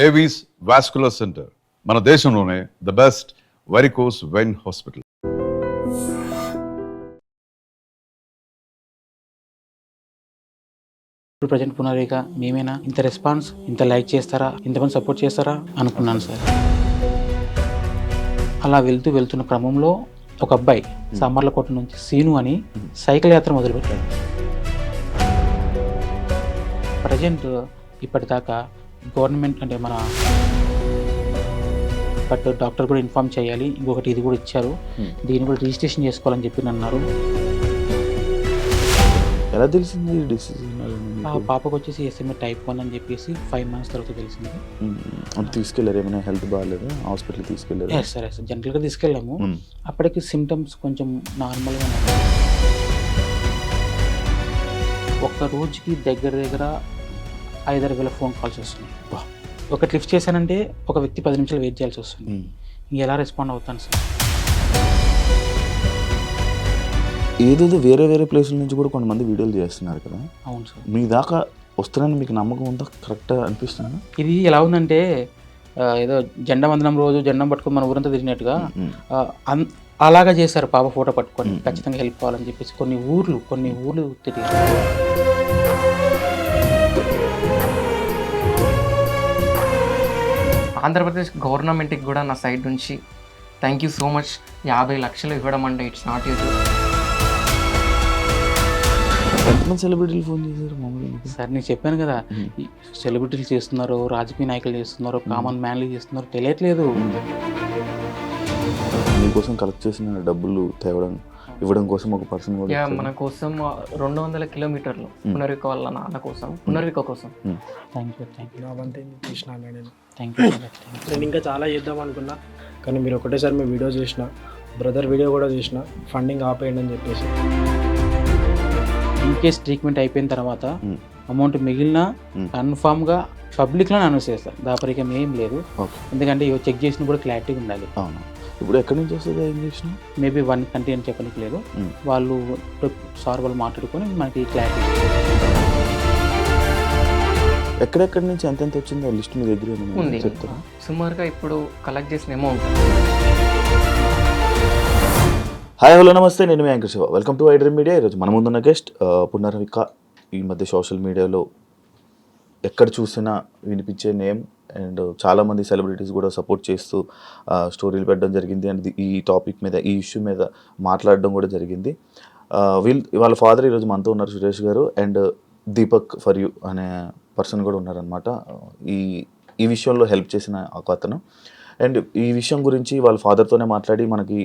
Avis vascular centre మన దేశంలోనే the best varicose vein hospital. ఇప్పుడు ప్రజెంట్ పునరేక మేమేనా ఇంత రెస్పాన్స్ ఇంత లైక్ చేస్తారా ఇంతమంది సపోర్ట్ చేస్తారా అనుకున్నాను సార్. అలా వెళ్తున్న క్రమంలో ఒక అబ్బాయి సామర్లకోట నుంచి సీను అని సైకిల్ యాత్ర మొదలుపెట్టాడు. ప్రజెంట్ ఇప్పటిదాకా గవర్నమెంట్ అంటే మన బట్ డాక్టర్ కూడా ఇన్ఫార్మ్ చేయాలి, ఇంకొకటి ఇది కూడా ఇచ్చారు, దీన్ని కూడా రిజిస్ట్రేషన్ చేసుకోవాలని చెప్పి అన్నారు. ఎలా తెలిసింది డిసిజన్? ఆ పాపకు వచ్చేసి SMA type 1 అని చెప్పేసి 5 months తర్వాత తెలిసింది. తీసుకెళ్ళారు, ఏమైనా హెల్త్ బాగాలేదు హాస్పిటల్ తీసుకెళ్ళారు? సరే జనరల్గా తీసుకెళ్ళాము. అప్పటికి సిమ్టమ్స్ కొంచెం నార్మల్గా ఉన్నాయి. ఒక్క రోజుకి దగ్గర 5-6 వేల ఫోన్ కాల్స్ వస్తున్నాయి. ఒకటి లిఫ్ట్ చేశానంటే ఒక వ్యక్తి 10 నిమిషాలు వెయిట్ చేయాల్సి వస్తుంది. ఎలా రెస్పాండ్ అవుతాను సార్? ఏదో వేరే ప్లేసుల నుంచి కూడా కొంతమంది వీడియోలు చేస్తున్నారు కదా. అవును సార్. మీ దాకా వస్తున్నాయని మీకు నమ్మకం ఉందా? కరెక్ట్గా అనిపిస్తుందా? ఇది ఎలా ఉందంటే ఏదో జెండా వందనం రోజు జెండా పట్టుకొని మన ఊరంతా తిరిగినట్టుగా అలాగా చేశారు. పాప ఫోటో పట్టుకొని ఖచ్చితంగా హెల్ప్ కావాలని చెప్పేసి కొన్ని ఊర్లు తిరిగారు. ఆంధ్రప్రదేశ్ గవర్నమెంట్కి కూడా నా సైడ్ నుంచి థ్యాంక్ యూ సో మచ్. 50 లక్షలు ఇవ్వడం అంటే ఇట్స్ నాట్ యూజువల్. ఎంతమంది సెలబ్రిటీలు ఫోన్ చేశారు మామూలుగా? సార్ నేను చెప్పాను కదా, ఈ సెలబ్రిటీలు చేస్తున్నారు, రాజకీయ నాయకులు చేస్తున్నారు, కామన్ మ్యాన్లు చేస్తున్నారు, తెలియట్లేదు. మీకోసం కలెక్ట్ చేసిన డబ్బులు ఇవ్వడం కోసం ఒక పర్సన్ కూడా మన కోసం 200 కిలోమీటర్లు పునర్విక వాళ్ళ నాన్న కోసం, పునర్విక కోసం. థ్యాంక్ యూ నా వంతే చేసిన నేను. Thank you. నేను ఇంకా చాలా చేద్దాం అనుకున్నా, కానీ మీరు ఒకటేసారి మీ వీడియో చేసిన, బ్రదర్ వీడియో కూడా చేసిన, ఫండింగ్ ఆపేయండి అని చెప్పేసి. ఇన్ కేస్ ట్రీట్మెంట్ అయిపోయిన తర్వాత అమౌంట్ మిగిలిన కన్ఫామ్గా పబ్లిక్లో అనౌన్స్ చేస్తారు. దాపరికం ఏం లేదు, ఎందుకంటే చెక్ చేసిన కూడా క్లారిటీగా ఉండాలి. అవును. ఇప్పుడు ఎక్కడి నుంచి వస్తుంది ఇంజక్షన్? మేబీ 1 కంట్రీ అని చెప్పడానికి లేదు, వాళ్ళు మాట్లాడుకొని మనకి క్లారిటీ. ఎక్కడెక్కడి నుంచి ఎంతెంత వచ్చిందో లిస్ట్ మీ దగ్గర ఉంది. చెప్తారా? సుమారుగా ఇప్పుడు కలెక్ట్ చేసిన అమౌంట్. హాయ్ హలో నమస్తే, నేను మీ anchor Shiva. Welcome to iDream Media. ఈరోజు మన ముందున్న గెస్ట్ పునర్విక. ఈ మధ్య సోషల్ మీడియాలో ఎక్కడ చూసినా వినిపించే నేమ్, అండ్ చాలామంది సెలబ్రిటీస్ కూడా సపోర్ట్ చేస్తూ స్టోరీలు పెట్టడం జరిగింది. అండ్ ఈ టాపిక్ మీద, ఈ ఇష్యూ మీద మాట్లాడడం కూడా జరిగింది. వాళ్ళ ఫాదర్ ఈరోజు మనతో ఉన్నారు, సురేష్ గారు. అండ్ దీపక్ ఫర్ యూ అనే పర్సన్ కూడా ఉన్నారనమాట, ఈ విషయంలో హెల్ప్ చేసిన ఒక అతను. అండ్ ఈ విషయం గురించి వాళ్ళ ఫాదర్తోనే మాట్లాడి మనకి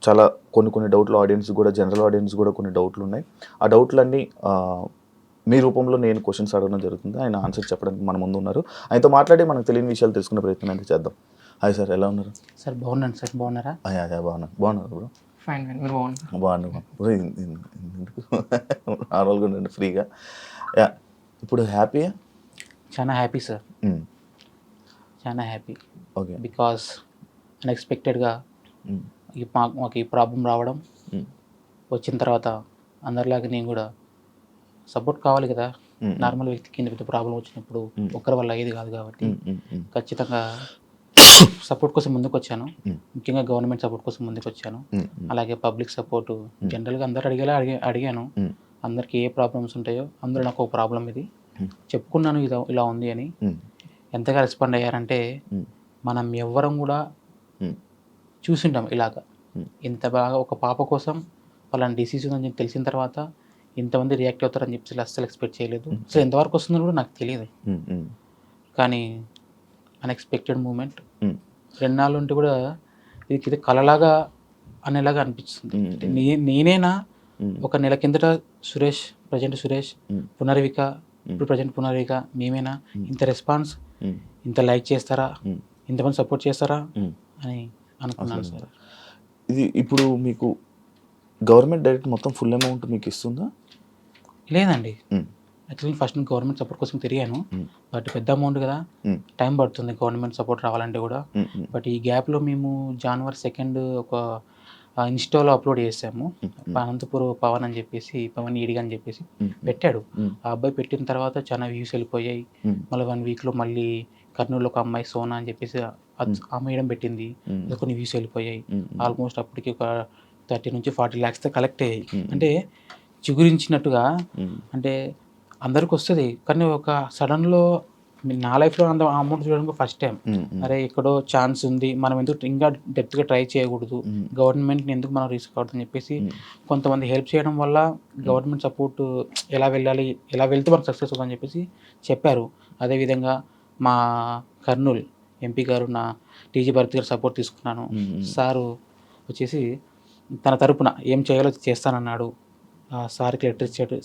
చాలా కొన్ని డౌట్లు, ఆడియన్స్ కూడా, జనరల్ ఆడియన్స్ కూడా కొన్ని డౌట్లు ఉన్నాయి. ఆ డౌట్లన్నీ మీ రూపంలో నేను క్వశ్చన్స్ అడగడం జరుగుతుంది. ఆయన ఆన్సర్ చెప్పడానికి మన ముందు ఉన్నారు. ఆయనతో మాట్లాడి మనకు తెలియని విషయాలు తెలుసుకునే ప్రయత్నం అయితే చేద్దాం. హాయ్ సార్, ఎలా ఉన్నారు? సార్ బాగున్నాను సార్, బాగున్నారా? బాగున్నారు బ్రో. ఫైన్, మీరు బాగున్నాను బ్రో. నార్మల్గా ఉండండి, ఫ్రీగా. ఇప్పుడు హ్యాపీయా? చాలా హ్యాపీ సార్, చాలా హ్యాపీ. ఓకే. బికాస్ అన్ఎక్స్పెక్టెడ్గా మాకు ఈ ప్రాబ్లం రావడం, వచ్చిన తర్వాత అందరిలాగా నేను కూడా సపోర్ట్ కావాలి కదా. నార్మల్ వ్యక్తికి ఇంత పెద్ద ప్రాబ్లం వచ్చినప్పుడు ఒక్కరి వల్ల అయ్యేది కాదు కాబట్టి ఖచ్చితంగా సపోర్ట్ కోసం ముందుకు వచ్చాను. ముఖ్యంగా గవర్నమెంట్ సపోర్ట్ కోసం ముందుకు వచ్చాను. అలాగే పబ్లిక్ సపోర్ట్ జనరల్గా అందరు అడిగాను. అందరికీ ఏ ప్రాబ్లమ్స్ ఉంటాయో అందులో నాకు ఒక ప్రాబ్లం ఇది చెప్పుకున్నాను, ఇలా ఉంది అని. ఎంతగా రెస్పాండ్ అయ్యారంటే, మనం ఎవ్వరం కూడా చూసింటాం ఇలాగా. ఇంత బాగా ఒక పాప కోసం వాళ్ళని డిసీజ్ ఉందని చెప్పి తెలిసిన తర్వాత ఇంతమంది రియాక్ట్ అవుతారని చెప్పి అస్సలు ఎక్స్పెక్ట్ చేయలేదు. సో ఎంతవరకు వస్తుందని కూడా నాకు తెలియదు, కానీ అన్ఎక్స్పెక్టెడ్ మూమెంట్. 2 నాళ్ళు ఉంటే కూడా ఇది కలలాగా అనేలాగా అనిపిస్తుంది. నేనేనా ఒక నెల కిందట ప్రజెంట్ సురేష్, పునర్విక, ఇప్పుడు ప్రజెంట్ పునర్విక మేమేనా ఇంత రెస్పాన్స్ ఇంత లైక్ చేస్తారా ఇంతమంది సపోర్ట్ చేస్తారా అని అనుకున్నాను సార్. ఇది ఇప్పుడు మీకు గవర్నమెంట్ డైరెక్ట్ మొత్తం ఫుల్ అమౌంట్ మీకు ఇస్తుందా? లేదండి, యాక్చువల్లీ ఫస్ట్ నేను గవర్నమెంట్ సపోర్ట్ కోసం తిరిగాను. బట్ పెద్ద అమౌంట్ కదా, టైం పడుతుంది గవర్నమెంట్ సపోర్ట్ రావాలంటే కూడా. బట్ ఈ గ్యాప్లో మేము January 2 ఒక ఇన్స్టాలో అప్లోడ్ చేసాము. అనంతపురం పవన్ అని చెప్పేసి, పవన్ ఈడిగా అని చెప్పేసి పెట్టాడు. ఆ అబ్బాయి పెట్టిన తర్వాత చాలా వ్యూస్ వెళ్ళిపోయాయి. మళ్ళీ 1 వీక్లో మళ్ళీ కర్నూలులో ఒక అమ్మాయి సోనా అని చెప్పేసి ఆ మేడం పెట్టింది. అది కొన్ని వ్యూస్ వెళ్ళిపోయాయి. ఆల్మోస్ట్ అప్పటికి ఒక 30 నుంచి 40 lakhs కలెక్ట్ అయ్యాయి. అంటే చిగురించినట్టుగా అంటే అందరికి వస్తుంది, కానీ ఒక సడన్లో నా లైఫ్లో అంత అమౌంట్ చూడడం ఫస్ట్ టైం. అరే ఎక్కడో ఛాన్స్ ఉంది, మనం ఎందుకు ఇంకా డెప్త్గా ట్రై చేయకూడదు, గవర్నమెంట్ని ఎందుకు మనం రిస్క్ అవుతుందని చెప్పేసి కొంతమంది హెల్ప్ చేయడం వల్ల గవర్నమెంట్ సపోర్ట్ ఎలా వెళ్ళాలి, ఎలా వెళ్తే మనకు సక్సెస్ అవుతుందని చెప్పేసి చెప్పారు. అదేవిధంగా మా కర్నూలు ఎంపీ గారు నా టీజీ భరత్ గారు సపోర్ట్ తీసుకున్నాను. సారు వచ్చేసి తన తరపున ఏం చేయాలో చేస్తానన్నాడు. సార్కి లెటర్ ఇచ్చాడు,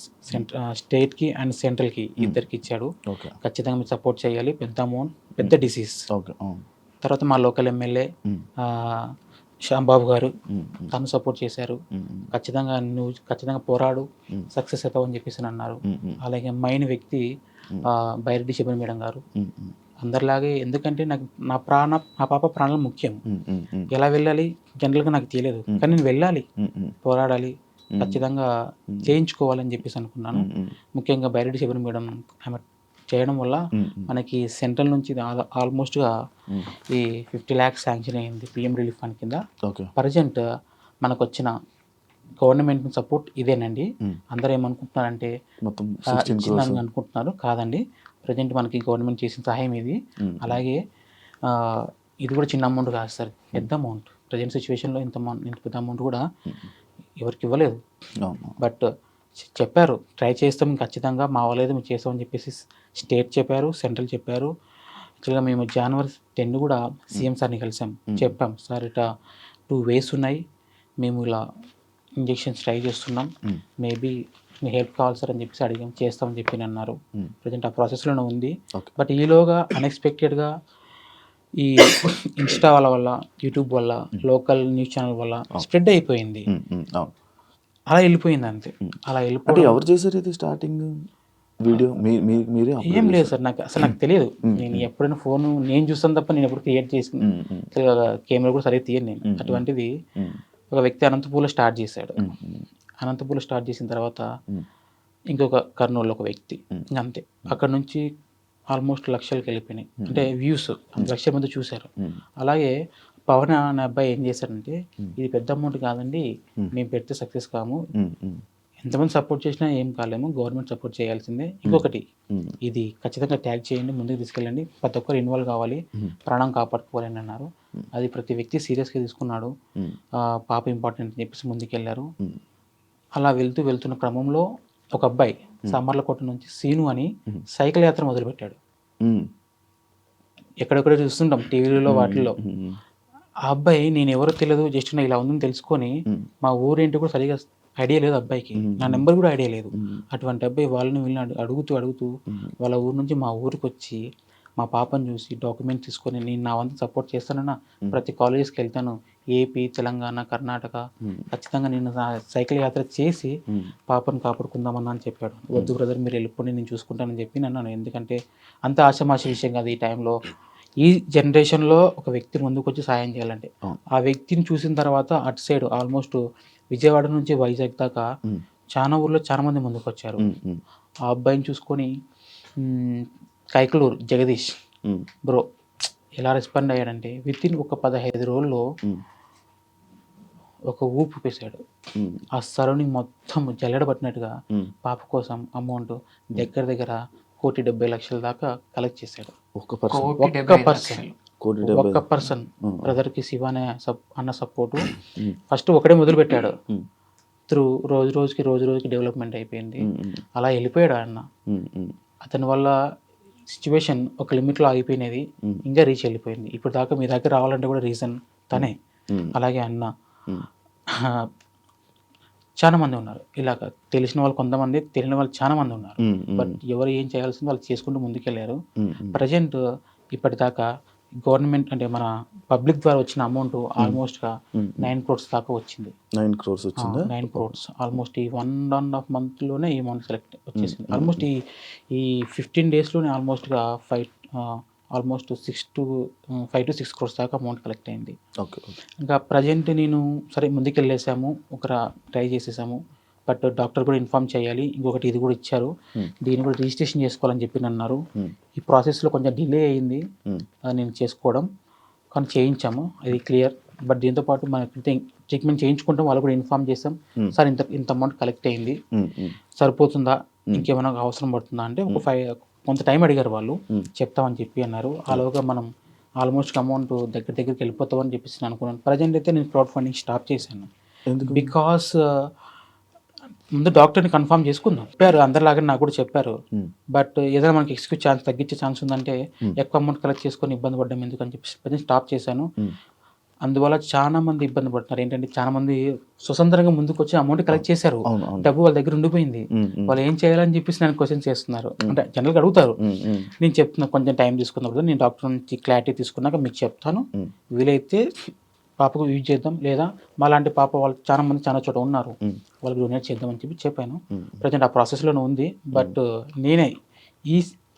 స్టేట్కి అండ్ సెంట్రల్కి ఇద్దరికి ఇచ్చాడు. ఖచ్చితంగా మీరు సపోర్ట్ చేయాలి, పెద్ద అమౌంట్, పెద్ద డిసీజ్. తర్వాత మా లోకల్ ఎమ్మెల్యే శ్యాంబాబు గారు తను సపోర్ట్ చేశారు. నువ్వు ఖచ్చితంగా పోరాడు, సక్సెస్ అవుతావు అని చెప్పేసి అన్నారు. అలాగే మెయిన్ వ్యక్తి బైరెడ్డి శబరి మేడం గారు. అందరిలాగే, ఎందుకంటే నాకు నా పాప ప్రాణాలు ముఖ్యం. ఎలా వెళ్ళాలి జనరల్గా నాకు తెలియదు, కానీ నేను వెళ్ళాలి, పోరాడాలి, ఖచ్చితంగా చేయించుకోవాలని చెప్పేసి అనుకున్నాను. ముఖ్యంగా బైరెడ్డి శబరి మేడం ఆమె చేయడం వల్ల మనకి సెంట్రల్ నుంచి ఆల్మోస్ట్గా ఈ 50 lakhs శాంక్షన్ అయింది పిఎం రిలీఫ్ ఫండ్ కింద. ప్రజెంట్ మనకు వచ్చిన గవర్నమెంట్ సపోర్ట్ ఇదేనండి. అందరూ ఏమనుకుంటున్నారంటే ఇచ్చిందని అనుకుంటున్నారు, కాదండి. ప్రజెంట్ మనకి గవర్నమెంట్ చేసిన సహాయం ఇది. అలాగే ఇది కూడా చిన్న అమౌంట్ కాదు సార్, పెద్ద అమౌంట్. ప్రజెంట్ సిచ్యువేషన్లో ఇంత పెద్ద అమౌంట్ కూడా ఎవరికి ఇవ్వలేదు. బట్ చెప్పారు ట్రై చేస్తాం ఖచ్చితంగా, మా వాళ్ళేదో మేము చేస్తామని చెప్పేసి స్టేట్ చెప్పారు, సెంట్రల్ చెప్పారు. యాక్చువల్గా మేము January 10 కూడా సీఎం సార్ని కలిసాం. చెప్పాం, సార్ ఇట్లా 2 ways ఉన్నాయి, మేము ఇలా ఇంజెక్షన్స్ ట్రై చేస్తున్నాం, మేబీ మీ హెల్ప్ కావాలి సార్ అని చెప్పేసి అడిగాం. చేస్తామని చెప్పి అన్నారు. ప్రజెంట్ ఆ ప్రాసెస్లోనే ఉంది. బట్ ఈలోగా అన్ఎక్స్పెక్టెడ్గా ఈ ఇన్స్టా వల్ల, యూట్యూబ్ వల్ల, లోకల్ న్యూస్ ఛానల్ వల్ల స్ప్రెడ్ అయిపోయింది. అలా వెళ్ళిపోయింది అంతే. అలా వెళ్ళిపోయి ఎవరు చేశారు ఇది స్టార్టింగ్ వీడియో? మీరే? ఏం లేదు సార్, నాకు తెలియదు. నేను ఎప్పుడైనా ఫోన్ నేను చూస్తాను తప్ప నేను ఎప్పుడు క్రియేట్ చేసుకుని కెమెరా కూడా సరిగ్గా తీయను నేను. అటువంటిది ఒక వ్యక్తి అనంతపూర్లో స్టార్ట్ చేశాడు. అనంతపూర్లో స్టార్ట్ చేసిన తర్వాత ఇంకొక కర్నూలులో ఒక వ్యక్తి, అంతే. అక్కడ నుంచి ఆల్మోస్ట్ లక్షలకు వెళ్ళిపోయినాయి. అంటే వ్యూస్ 1,00,000 మంది చూశారు. అలాగే పవన్ అనే అబ్బాయి ఏం చేశాడంటే, ఇది పెద్ద అమౌంట్ కాదండి, మేము పెడితే సక్సెస్ కాము, ఎంతమంది సపోర్ట్ చేసినా ఏం కాలేము, గవర్నమెంట్ సపోర్ట్ చేయాల్సిందే. ఇంకొకటి, ఇది ఖచ్చితంగా ట్యాగ్ చేయండి, ముందుకు తీసుకెళ్ళండి, ప్రతి ఒక్కరు ఇన్వాల్వ్ కావాలి, ప్రాణం కాపాడుకోవాలని అన్నారు. అది ప్రతి వ్యక్తి సీరియస్గా తీసుకున్నాడు. పాప ఇంపార్టెంట్ అని చెప్పేసి ముందుకెళ్ళారు. అలా వెళ్తున్న క్రమంలో ఒక అబ్బాయి సామర్లకోట నుంచి సీను అని సైకిల్ యాత్ర మొదలుపెట్టాడు. ఎక్కడెక్కడ చూస్తుంటాం టీవీలలో వాటిల్లో. ఆ అబ్బాయి నేను ఎవరో తెలియదు, జస్ట్ నా ఇలా ఉందని తెలుసుకొని, మా ఊరేంటి కూడా సరిగా ఐడియా లేదు అబ్బాయికి, నా నెంబర్ కూడా ఐడియా లేదు. అటువంటి అబ్బాయి వాళ్ళని వీళ్ళని అడుగుతూ వాళ్ళ ఊరు నుంచి మా ఊరికి వచ్చి మా పాపను చూసి డాక్యుమెంట్ తీసుకొని, నేను నా వంతు సపోర్ట్ చేస్తానన్నా, ప్రతి కాలేజెస్కి వెళ్తాను, ఏపీ, తెలంగాణ, కర్ణాటక, ఖచ్చితంగా నేను సైకిల్ యాత్ర చేసి పాపను కాపాడుకుందామన్నా అని చెప్పాడు. వద్దు బ్రదర్, మీరు వెళ్ళిపోండి, నేను చూసుకుంటానని చెప్పి అన్నాను. ఎందుకంటే అంత ఆషామాషి విషయం కాదు ఈ టైంలో. ఈ జనరేషన్లో ఒక వ్యక్తి ముందుకు వచ్చి సాయం చేయాలంటే, ఆ వ్యక్తిని చూసిన తర్వాత అటు సైడ్ ఆల్మోస్ట్ విజయవాడ నుంచి వైజాగ్ దాకా చాలా ఊర్లో చాలా మంది ముందుకు వచ్చారు. ఆ అబ్బాయిని చూసుకొని కైకలూరు జగదీష్ బ్రో ఎలా రెస్పాండ్ అయ్యాడంటే, వితిన్ ఒక 15 రోజుల్లో ఒక ఊపు పేసాడు. ఆ సరౌండింగ్ మొత్తం జల్లెడ పట్టినట్టుగా పాప కోసం అమౌంట్ దగ్గర 1,70,00,000 దాకా కలెక్ట్ చేశాడు. ఒక్క పర్సన్ బ్రదర్కి శివ అన్న సపోర్టు. ఫస్ట్ ఒకటే మొదలు పెట్టాడు, త్రూ రోజు రోజుకి డెవలప్మెంట్ అయిపోయింది. అలా వెళ్ళిపోయాడు అన్న. అతని వల్ల సిచ్యువేషన్ ఒక లిమిట్లో ఆగిపోయినది, ఇంకా రీచ్ వెళ్ళిపోయింది. ఇప్పుడు దాకా మీ దగ్గర రావాలంటే కూడా రీజన్ తనే. అలాగే అన్న చాలా మంది ఉన్నారు ఇలాగ, తెలిసిన వాళ్ళు కొంతమంది, తెలియని వాళ్ళు చాలా మంది ఉన్నారు. బట్ ఎవరు ఏం చేయాల్సిందో వాళ్ళు చేసుకుంటూ ముందుకెళ్ళారు. ప్రజెంట్ ఇప్పటిదాకా గవర్నమెంట్ అంటే మన పబ్లిక్ ద్వారా వచ్చిన అమౌంట్ ఆల్మోస్ట్గా 9 crores దాకా వచ్చింది. 9 crores వచ్చిందా? 9 crores ఆల్మోస్ట్ ఈ 1.5 monthలోనే ఈ అమౌంట్ సెలెక్ట్ వచ్చేసింది. ఆల్మోస్ట్ ఈ 15 daysలోనే ఆల్మోస్ట్గా 5 to 6 crores దాకా అమౌంట్ కలెక్ట్ అయింది. ఇంకా ప్రజెంట్ నేను సరే ముందుకెళ్ళేసాము, ఒక ట్రై చేసేసాము. బట్ డాక్టర్ కూడా ఇన్ఫామ్ చేయాలి, ఇంకొకటి ఇది కూడా ఇచ్చారు, దీన్ని కూడా రిజిస్ట్రేషన్ చేసుకోవాలని చెప్పి అన్నారు. ఈ ప్రాసెస్లో కొంచెం డిలే అయ్యింది నేను చేసుకోవడం, కానీ చేయించాము, అది క్లియర్. బట్ దీంతోపాటు మన ట్రీట్మెంట్ చేయించుకుంటాం, వాళ్ళు కూడా ఇన్ఫామ్ చేస్తాం, సార్ ఇంత అమౌంట్ కలెక్ట్ అయింది, సరిపోతుందా, ఇంకేమైనా అవసరం పడుతుందా అంటే కొంత టైం అడిగారు వాళ్ళు, చెప్తామని చెప్పి అన్నారు. అలాగా మనం ఆల్మోస్ట్ అమౌంట్ దగ్గరికి వెళ్ళిపోతామని చెప్పేసి నేను అనుకున్నాను. ప్రజెంట్ అయితే నేను క్రౌడ్ ఫండింగ్ స్టాప్ చేశాను. బికాస్ ముందు డాక్టర్ని కన్ఫర్మ్ చేసుకుందాం చెప్పారు, అందరిలాగా నాకు కూడా చెప్పారు. బట్ ఏదైనా మనకి ఎక్స్క్యూజ్ ఛాన్స్ తగ్గించే ఛాన్స్ ఉందంటే ఎక్కువ అమౌంట్ కలెక్ట్ చేసుకొని ఇబ్బంది పడ్డం ఎందుకు అని చెప్పేసి ప్రజెంట్ స్టాప్ చేశాను. అందువల్ల చాలా మంది ఇబ్బంది పడుతున్నారు. ఏంటంటే చాలా మంది స్వతంత్రంగా ముందుకు వచ్చి అమౌంట్ కలెక్ట్ చేశారు, డబ్బు వాళ్ళ దగ్గర ఉండిపోయింది, వాళ్ళు ఏం చేయాలని చెప్పేసి నేను క్వశ్చన్ చేస్తున్నారు, అంటే జనరల్గా అడుగుతారు. నేను చెప్తున్నా కొంచెం టైం తీసుకున్నప్పుడు నేను డాక్టర్ నుంచి క్లారిటీ తీసుకున్నాక మీకు చెప్తాను, వీలైతే పాపకు యూజ్ చేద్దాం, లేదా మాలాంటి పాప వాళ్ళు చాలా చోట ఉన్నారు, వాళ్ళకి డొనేట్ చేద్దామని చెప్పి చెప్పాను. ప్రజెంట్ ఆ ప్రాసెస్లోనే ఉంది. బట్ నేనే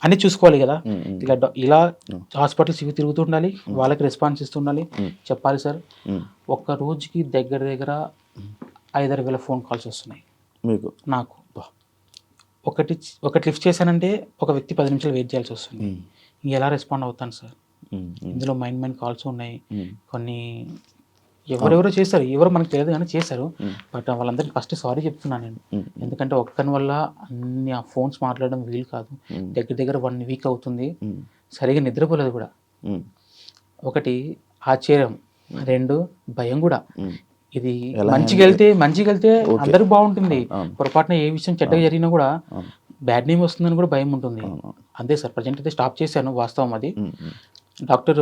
అన్నీ చూసుకోవాలి కదా, ఇలా హాస్పిటల్స్ ఇవి తిరుగుతూ ఉండాలి, వాళ్ళకి రెస్పాన్స్ ఇస్తుండాలి, చెప్పాలి సార్. ఒక్క రోజుకి దగ్గర 5,000 ఫోన్ కాల్స్ వస్తున్నాయి మీకు, నాకు. ఒకటి లిఫ్ట్ చేశానంటే ఒక వ్యక్తి 10 నిమిషాలు వెయిట్ చేయాల్సి వస్తుంది. ఎలా రెస్పాండ్ అవుతాను సార్? ఇందులో మైండ్ కాల్స్ ఉన్నాయి, కొన్ని ఎవరెవరో చేశారు, ఎవరో మనకు తెలియదు కానీ చేశారు. బట్ వాళ్ళందరికీ ఫస్ట్ సారీ చెప్తున్నాను నేను, ఎందుకంటే ఒక్కని వల్ల అన్ని ఆ ఫోన్స్ మాట్లాడడం వీలు కాదు. దగ్గర 1 వీక్ అవుతుంది, సరిగా నిద్రపోలేదు కూడా. ఒకటి ఆశ్చర్యం, 2 భయం కూడా. ఇది మంచిగా వెళ్తే అందరికి బాగుంటుంది, పొరపాటున ఏ విషయం చెడ్డగా జరిగినా కూడా బ్యాడ్ నేమ్ వస్తుందని కూడా భయం ఉంటుంది. అంతే సార్, ప్రజెంట్ అయితే స్టాప్ చేశాను, వాస్తవం అది. డాక్టర్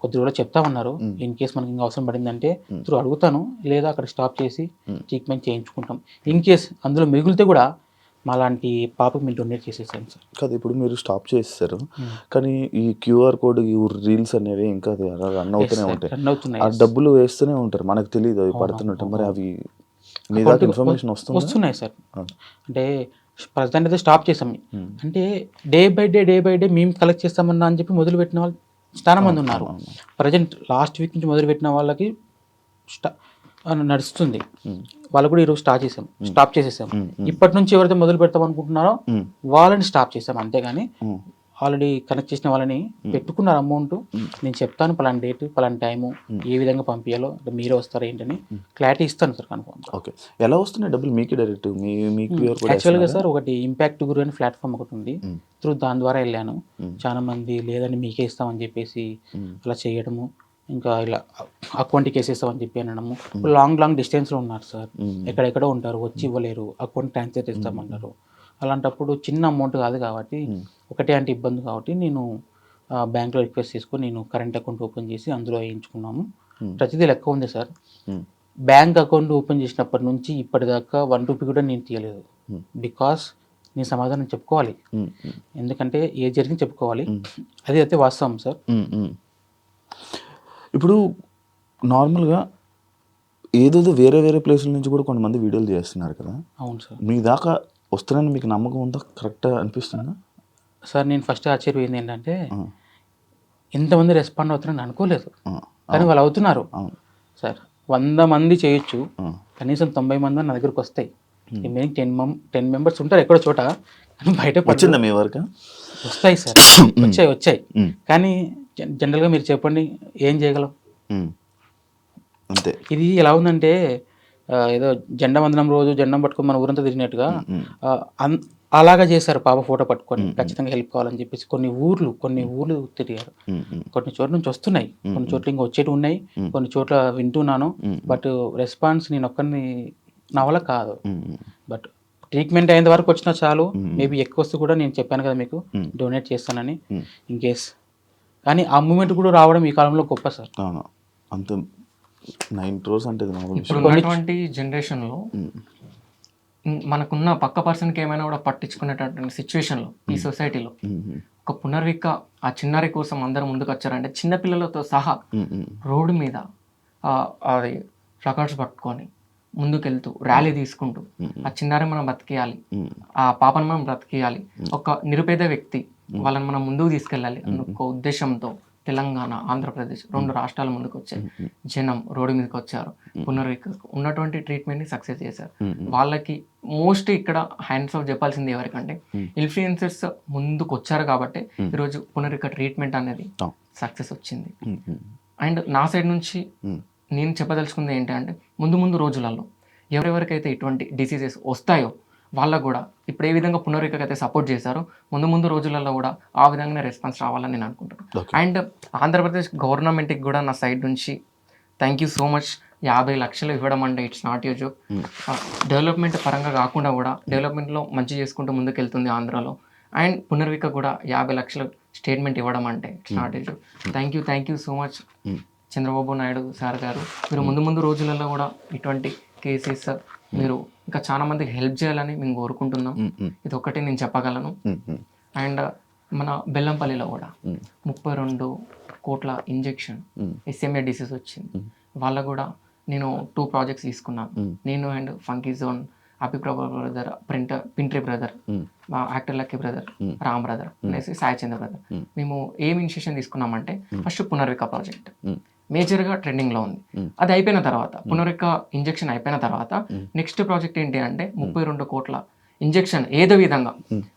కొద్ది రోజులు చెప్తామన్నారు, ఇన్ కేస్ మనకి ఇంకా అవసరం పడిందంటే త్రూ అడుగుతాను, లేదా అక్కడ స్టాప్ చేసి ట్రీట్మెంట్ చేయించుకుంటాం. ఇన్ కేస్ అందులో మిగిలితే కూడా మాలాంటి పాపకి మీరు డొనేట్ చేసేసాను సార్. కాదు, ఇప్పుడు మీరు స్టాప్ చేస్తారు కానీ ఈ QR కోడ్, ఈ రీల్స్ అనేవి ఇంకా రన్ అవుతూనే ఉంటాయి, ఆ డబ్బులు వేస్తూనే ఉంటారు, మనకు తెలియదు అవి పడుతున్నట్టు. మరి అవి మీ దాకా ఇన్ఫర్మేషన్ వస్తున్నాయి సార్. అంటే ప్రజెంట్ అయితే స్టాప్ చేసాం, అంటే డే బై డే మేము కలెక్ట్ చేస్తామన్నా అని చెప్పి మొదలుపెట్టిన వాళ్ళు చాలా మంది ఉన్నారు. ప్రజెంట్ లాస్ట్ వీక్ నుంచి మొదలుపెట్టిన వాళ్ళకి నడుస్తుంది, వాళ్ళు కూడా ఈరోజు స్టాప్ చేసేసాం. ఇప్పటి నుంచి ఎవరైతే మొదలు పెడతాం అనుకుంటున్నారో వాళ్ళని స్టాప్ చేసాం, అంతేగాని ఆల్రెడీ కనెక్ట్ చేసిన వాళ్ళని పెట్టుకున్నారు అమౌంట్. నేను చెప్తాను పలానా డేట్ పలానా టైము, ఏ విధంగా పంపించాలో, మీరే వస్తారా ఏంటని క్లారిటీ ఇస్తాను సార్ కన్ఫర్మ్. ఓకే, ఎలా వస్తున్నాయి డబ్బులు మీకు డైరెక్ట్? యాక్చువల్గా సార్ ఒకటి ఇంపాక్ట్ గురి అని ప్లాట్ఫామ్ ఒకటి ఉంది, త్రూ దాని ద్వారా వెళ్ళాను. చాలా మంది లేదని మీకే ఇస్తామని చెప్పేసి అలా చేయడము, ఇంకా ఇలా అకౌంట్కి వేసేస్తామని చెప్పి అనడము. లాంగ్ డిస్టెన్స్లో ఉన్నారు సార్, ఎక్కడెక్కడో ఉంటారు, వచ్చి ఇవ్వలేరు, అకౌంట్ ట్రాన్స్ఫర్ చేస్తామంటారు. అలాంటప్పుడు చిన్న అమౌంట్ కాదు కాబట్టి, ఒకటే అంటే ఇబ్బంది కాబట్టి నేను బ్యాంక్లో రిక్వెస్ట్ చేసుకొని నేను కరెంట్ అకౌంట్ ఓపెన్ చేసి అందులో వేయించుకున్నాము. ప్రతిదీ లెక్క ఉంది సార్. బ్యాంక్ అకౌంట్ ఓపెన్ చేసినప్పటి నుంచి ఇప్పటిదాకా 1 రూపీ కూడా నేను తీయలేదు. బికాస్ నేను సమాధానం చెప్పుకోవాలి, ఎందుకంటే ఏ జరిగింది చెప్పుకోవాలి, అది అయితే వాస్తవం సార్. ఇప్పుడు నార్మల్గా ఏదేదో వేరే ప్లేసుల నుంచి కూడా కొంతమంది వీడియోలు చేస్తున్నారు కదా. అవును సార్. మీ దాకా వస్తున్నాయని మీకు నమ్మకం ఉందా? కరెక్ట్గా అనిపిస్తుందా సార్? నేను ఫస్ట్ ఆశ్చర్యపోయింది ఏంటంటే ఇంతమంది రెస్పాండ్ అవుతున్నారని అనుకోలేదు, కానీ వాళ్ళు అవుతున్నారు సార్. 100 మంది చేయొచ్చు, కనీసం 90 మంది నా దగ్గరకు వస్తాయి. రిమైనింగ్ 10 మెంబర్స్ ఉంటారు ఎక్కడో చోట, కానీ బయట వచ్చిందా మీ వరకు? వస్తాయి సార్, వచ్చాయి. కానీ జనరల్గా మీరు చెప్పండి ఏం చేయగలం? అంతే. ఇది ఎలా ఉందంటే ఏదో జెండా వందనం రోజు జెండం పట్టుకొని మన ఊరంతా తిరిగినట్టుగా అలాగా చేశారు. పాప ఫోటో పట్టుకొని ఖచ్చితంగా హెల్ప్ కావాలని చెప్పేసి కొన్ని ఊర్లు తిరిగారు. కొన్ని చోట్ల నుంచి వస్తున్నాయి, కొన్ని చోట్ల ఇంకా వచ్చేటి ఉన్నాయి, కొన్ని చోట్ల వింటున్నాను. బట్ రెస్పాన్స్ నేను ఒక్కరిని నా వల్ల కాదు. బట్ ట్రీట్మెంట్ అయిన వరకు వచ్చినా చాలు, మేబీ ఎక్కువ వస్తే కూడా నేను చెప్పాను కదా మీకు డొనేట్ చేస్తానని, ఇన్ కేస్. కానీ ఆ మూమెంట్ కూడా రావడం ఈ కాలంలో గొప్ప సార్. అంత 9 crores అంటే ఇప్పుడు ఉన్నటువంటి జనరేషన్లో మనకున్న పక్క పర్సన్కి ఏమైనా కూడా పట్టించుకునేటటువంటి సిచ్యువేషన్లో ఈ సొసైటీలో ఒక పునర్విక ఆ చిన్నారి కోసం అందరూ ముందుకు వచ్చారంటే చిన్నపిల్లలతో సహా రోడ్డు మీద అది ప్లకార్డ్స్ పట్టుకొని ముందుకెళ్తూ ర్యాలీ తీసుకుంటూ ఆ చిన్నారి మనం బతికేయాలి, ఆ పాపను మనం బ్రతికేయాలి, ఒక నిరుపేద వ్యక్తి వాళ్ళని మనం ముందుకు తీసుకెళ్ళాలి అన్న ఒక ఉద్దేశంతో తెలంగాణ, ఆంధ్రప్రదేశ్ 2 రాష్ట్రాల ముందుకు వచ్చాయి. జనం రోడ్డు మీదకి వచ్చారు. పునర్వికకు ఉన్నటువంటి ట్రీట్మెంట్ని సక్సెస్ చేశారు. వాళ్ళకి మోస్ట్ ఇక్కడ హ్యాండ్స్ ఆఫ్ చెప్పాల్సింది ఎవరికంటే ఇన్ఫ్లుయెన్సర్స్ ముందుకు వచ్చారు కాబట్టి ఈరోజు పునర్విక ట్రీట్మెంట్ అనేది సక్సెస్ వచ్చింది. అండ్ నా సైడ్ నుంచి నేను చెప్పదలుచుకుంది ఏంటంటే ముందు రోజులలో ఎవరెవరికైతే ఇటువంటి డిసీజెస్ వస్తాయో వాళ్ళకు కూడా ఇప్పుడు ఏ విధంగా పునర్వికకు అయితే సపోర్ట్ చేశారో ముందు రోజులలో కూడా ఆ విధంగానే రెస్పాన్స్ రావాలని నేను అనుకుంటున్నాను. అండ్ ఆంధ్రప్రదేశ్ గవర్నమెంట్కి కూడా నా సైడ్ నుంచి థ్యాంక్ యూ సో మచ్. 50 లక్షలు ఇవ్వడం అంటే it's not you joke. Development పరంగా కాకుండా కూడా డెవలప్మెంట్లో మంచి చేసుకుంటూ ముందుకెళ్తుంది ఆంధ్రాలో. అండ్ పునర్విక కూడా 50 లక్షలు స్టేట్మెంట్ ఇవ్వడం అంటే it's not you joke. Thank you so much Chandrababu Naidu sir గారు. మీరు ముందు రోజులలో కూడా ఇటువంటి కేసెస్ మీరు ఇంకా చాలా మందికి హెల్ప్ చేయాలని మేము కోరుకుంటున్నాం. ఇది ఒక్కటి నేను చెప్పగలను. అండ్ మన బెల్లంపల్లిలో కూడా 32 కోట్ల ఇంజెక్షన్ SMA డిసీజ్ వచ్చింది. వాళ్ళకు కూడా నేను 2 ప్రాజెక్ట్స్ తీసుకున్నాను. నేను and Funky Zone, Abhiprabha brother, పింట్రీ brother, actor Lucky brother, Ram brother అనేసి సాయి చంద్ర బ్రదర్. మేము ఏం ఇనిషియేషన్ తీసుకున్నామంటే ఫస్ట్ పునర్విక ప్రాజెక్ట్ మేజర్గా ట్రెండింగ్లో ఉంది. అది అయిపోయిన తర్వాత పునర్విక ఇంజెక్షన్ అయిపోయిన తర్వాత నెక్స్ట్ ప్రాజెక్ట్ ఏంటి అంటే 32 కోట్ల ఇంజెక్షన్ ఏదో విధంగా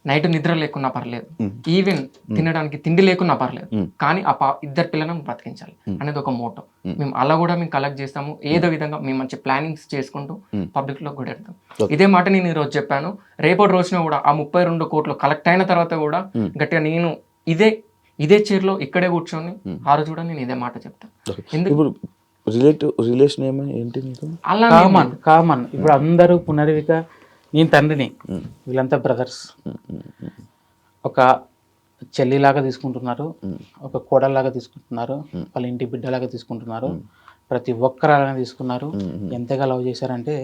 నైట్ నిద్ర లేకున్నా పర్లేదు, ఈవెన్ తినడానికి తిండి లేకున్నా పర్లేదు, కానీ ఆ 2 పిల్లలను బ్రతికించాలి అనేది ఒక మోటో. మేము అలా కూడా మేము కలెక్ట్ చేస్తాము. ఏదో విధంగా మేము మంచి ప్లానింగ్స్ చేసుకుంటూ పబ్లిక్ లో కూడా వెళ్తాం. ఇదే మాట నేను ఈ రోజు చెప్పాను. రేపటి రోజున కూడా ఆ 32 కోట్లు కలెక్ట్ అయిన తర్వాత కూడా గట్టిగా నేను ఇదే చైర్లో ఇక్కడే కూర్చొని ఆ రోజు కూడా నేను ఇదే మాట చెప్తాను. ఇప్పుడు రిలేషన్ ఏంటి మీకు? అలా కామన్ ఇప్పుడు అందరూ పునర్విక, నేను తండ్రిని, వీళ్ళంతా బ్రదర్స్. ఒక చెల్లిలాగా తీసుకుంటున్నారు, ఒక కోడల్లాగా తీసుకుంటున్నారు, వాళ్ళ ఇంటి బిడ్డలాగా తీసుకుంటున్నారు. ప్రతి ఒక్కరు అలానే తీసుకున్నారు. ఎంతగా లవ్ చేశారంటే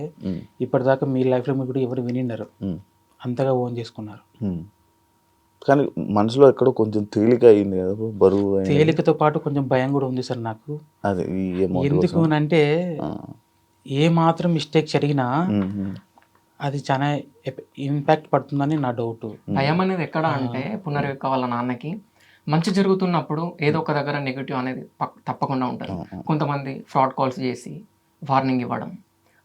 ఇప్పటిదాకా మీ లైఫ్లో మీరు కూడా ఎవరు వినిండరు, అంతగా ఓన్ చేసుకున్నారు. కానీ మనసులో ఎక్కడో కొంచెం తేలిక అయింది కదా, బరువు. తేలికతో పాటు కొంచెం భయం కూడా ఉంది సార్ నాకు. అదే ఎందుకు అంటే ఏ మాత్రం మిస్టేక్ జరిగినా అది చాలా ఇంపాక్ట్ పడుతుందని నా డౌట్. భయం అనేది ఎక్కడ అంటే పునర్విక వాళ్ళ నాన్నకి మంచి జరుగుతున్నప్పుడు ఏదో ఒక దగ్గర నెగిటివ్ అనేది తప్పకుండా ఉంటుంది. కొంతమంది ఫ్రాడ్ కాల్స్ చేసి వార్నింగ్ ఇవ్వడం,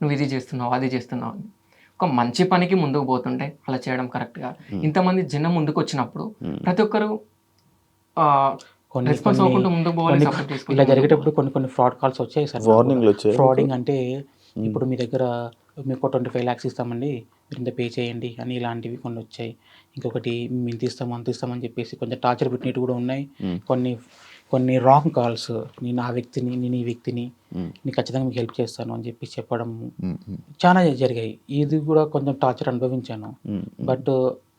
నువ్వు ఇది చేస్తున్నావు అది చేస్తున్నావు అని. ఒక మంచి పనికి ముందుకు పోతుంటే అలా చేయడం కరెక్ట్గా. ఇంతమంది జనం ముందుకు వచ్చినప్పుడు ప్రతి ఒక్కరు రెస్పాన్స్ అవ్వకుండా ముందుకు పోవాలి. ఇలా జరిగేటప్పుడు కొన్ని ఫ్రాడ్ కాల్స్ వచ్చాయి సార్. వార్నింగ్లు వచ్చాయి. ఫ్రాడింగ్ అంటే ఇప్పుడు మీ దగ్గర మీకు 25 lakhs ఇస్తామండి, మీరు ఇంత పే చేయండి అని ఇలాంటివి కొన్ని వచ్చాయి. ఇంకొకటి మేము ఇంత ఇస్తామని చెప్పేసి కొంచెం టార్చర్ పెట్టినట్టు కూడా ఉన్నాయి. కొన్ని రాంగ్ కాల్స్, నేను ఆ వ్యక్తిని, నేను ఈ వ్యక్తిని, నేను ఖచ్చితంగా మీకు హెల్ప్ చేస్తాను అని చెప్పి చెప్పడం చాలా జరిగాయి. ఇది కూడా కొంచెం టార్చర్ అనుభవించాను. బట్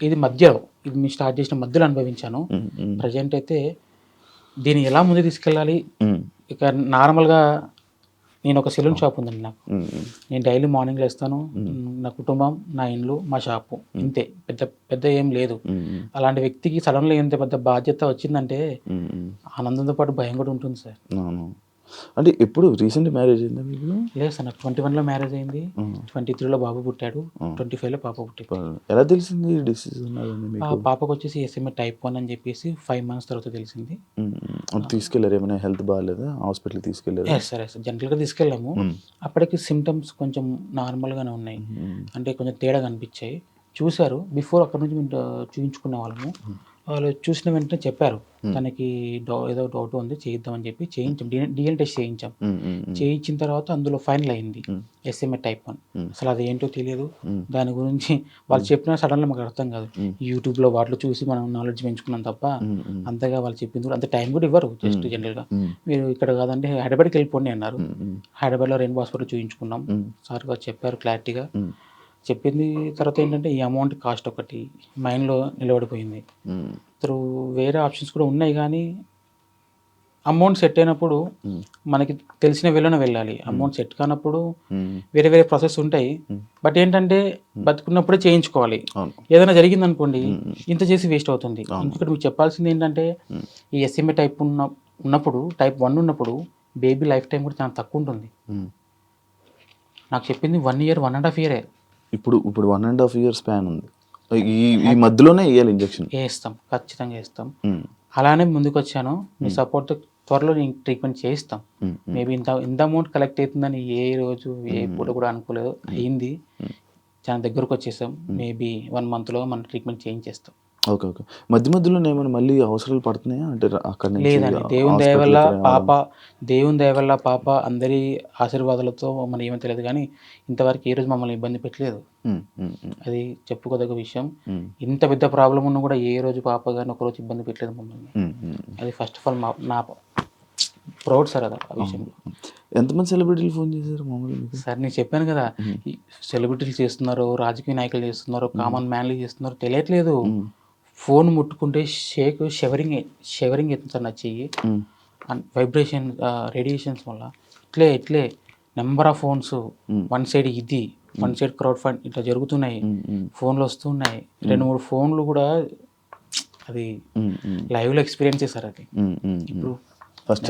ఇది మేము స్టార్ట్ చేసిన మధ్యలో అనుభవించాను. ప్రజెంట్ అయితే దీన్ని ఎలా ముందు తీసుకెళ్ళాలి, ఇక నార్మల్గా నేను ఒక సెలూన్ షాప్ ఉందండి నాకు. నేను డైలీ మార్నింగ్ లేస్తాను, నా కుటుంబం, నా ఇండ్లు, మా షాపు, ఇంతే. పెద్ద ఏం లేదు. అలాంటి వ్యక్తికి సడన్గా ఎంత పెద్ద బాధ్యత వచ్చిందంటే ఆనందంతో పాటు భయం కూడా ఉంటుంది సార్. అంటే ఎప్పుడు రీసెంట్ మ్యారేజ్ అయిందా మీకు? లేదు సార్, నాకు 21లో మ్యారేజ్ అయింది, 23లో బాబు పుట్టాడు, 25లో పాప పుట్టింది. ఎలా తెలిసింది డిసీజ్? పాపకు వచ్చేసి SMA type 1 అని చెప్పేసి 5 months తర్వాత తెలిసింది. తీసుకెళ్లారు? ఏమైనా హెల్త్ బాగాలేదా? హాస్పిటల్ తీసుకెళ్లారు? సరే సార్, జనరల్గా తీసుకెళ్ళాము. అప్పటికి సిమ్టమ్స్ కొంచెం నార్మల్గానే ఉన్నాయి, అంటే కొంచెం తేడా కనిపించాయి. చూశారు, బిఫోర్ అక్కడ నుంచి మేము చూపించుకునే వాళ్ళము. వాళ్ళు చూసిన వెంటనే చెప్పారు తనకి ఏదో డౌట్ ఉంది, చేయిద్దామని చెప్పి చేయించాం. DNA టెస్ట్ చేయించాం. చేయించిన తర్వాత అందులో ఫైనల్ అయింది SMA type 1. అసలు అది ఏంటో తెలియదు. దాని గురించి వాళ్ళు చెప్పినా సడన్గా మాకు అర్థం కాదు. యూట్యూబ్లో వాటిలో చూసి మనం నాలెడ్జ్ పెంచుకున్నాం తప్ప అంతగా వాళ్ళు చెప్పింది కూడా అంత టైం కూడా ఇవ్వరు. జస్ట్ జనరల్గా మీరు ఇక్కడ కాదంటే హైదరాబాద్కి వెళ్ళిపోండి అన్నారు. హైదరాబాద్లో రెయిన్బో హాస్పిటల్ చూపించుకున్నాం. సార్ గారు చెప్పారు క్లారిటీగా. చెప్పింది తర్వాత ఏంటంటే ఈ అమౌంట్ కాస్ట్ ఒకటి మైండ్లో నిలబడిపోయింది. వేరే ఆప్షన్స్ కూడా ఉన్నాయి, కానీ అమౌంట్ సెట్ అయినప్పుడు మనకి తెలిసిన వేలోనే వెళ్ళాలి. అమౌంట్ సెట్ కానప్పుడు వేరే ప్రాసెస్ ఉంటాయి. బట్ ఏంటంటే బతుకున్నప్పుడే చేయించుకోవాలి. ఏదైనా జరిగింది అనుకోండి, ఇంత చేసి వేస్ట్ అవుతుంది. ఇంకొకటి మీకు చెప్పాల్సింది ఏంటంటే ఈ SMA type ఉన్నప్పుడు, type 1 ఉన్నప్పుడు బేబీ లైఫ్ టైం కూడా చాలా తక్కువ ఉంటుంది. నాకు చెప్పింది 1 year 1.5 year. ఇప్పుడు 1.5 year స్పాన్ ఉంది. ఈ మధ్యలోనే వేయాలి ఇంజెక్షన్? వేస్తాం, ఖచ్చితంగా వేస్తాం. అలానే ముందుకు వచ్చాను. మీ సపోర్ట్ త్వరలో నేను ట్రీట్మెంట్ చేయిస్తాం. మేబీ ఇంత అమౌంట్ కలెక్ట్ అవుతుందని ఏ రోజు ఏ పూట కూడా అనుకోలేదు. అయింది, చాలా దగ్గరకు వచ్చేసాం. మేబీ 1 monthలో మనం ట్రీట్మెంట్ చేయించేస్తాం. ఓకే. ఓకే. మధ్య మధ్యలో ఏమైనా మళ్ళీ అవసరాలు పడుతున్నాయా? అంటే అక్కడి నుంచి లేదండి, దేవుని దయ వల్ల పాప అందరి ఆశీర్వాదాలతో మనం ఏమీ తెలియదు, కానీ ఇంతవరకు ఏ రోజు మమ్మల్ని ఇబ్బంది పెట్టలేదు. అది చెప్పుకోదగ్గ విషయం. ఇంత పెద్ద ప్రాబ్లం ఉన్నా కూడా ఏ రోజు పాప కానీ ఒకరోజు ఇబ్బంది పెట్టలేదు మమ్మల్ని. అది ఫస్ట్ ఆఫ్ ఆల్ నా ప్రౌడ్ సార్ అది ఆ విషయంలో. ఎంతమంది సెలబ్రిటీలు ఫోన్ చేశారు మామూలుగా మీకు? సార్ నేను చెప్పాను కదా, ఈ సెలబ్రిటీలు చేస్తున్నారు, రాజకీయ నాయకులు చేస్తున్నారు, కామన్ మ్యాన్లు చేస్తున్నారు, తెలియట్లేదు. ఫోన్ ముట్టుకుంటే షెవరింగ్ అవుతుంది సార్ నా చెయ్యి. వైబ్రేషన్ రేడియేషన్స్ వల్ల ఇట్లే number of phones one side crowd fund ఇట్లా జరుగుతున్నాయి. ఫోన్లు వస్తున్నాయి. 2-3 ఫోన్లు కూడా అది లైవ్లో ఎక్స్పీరియన్స్ చేశారు. అది ఇప్పుడు ఫస్ట్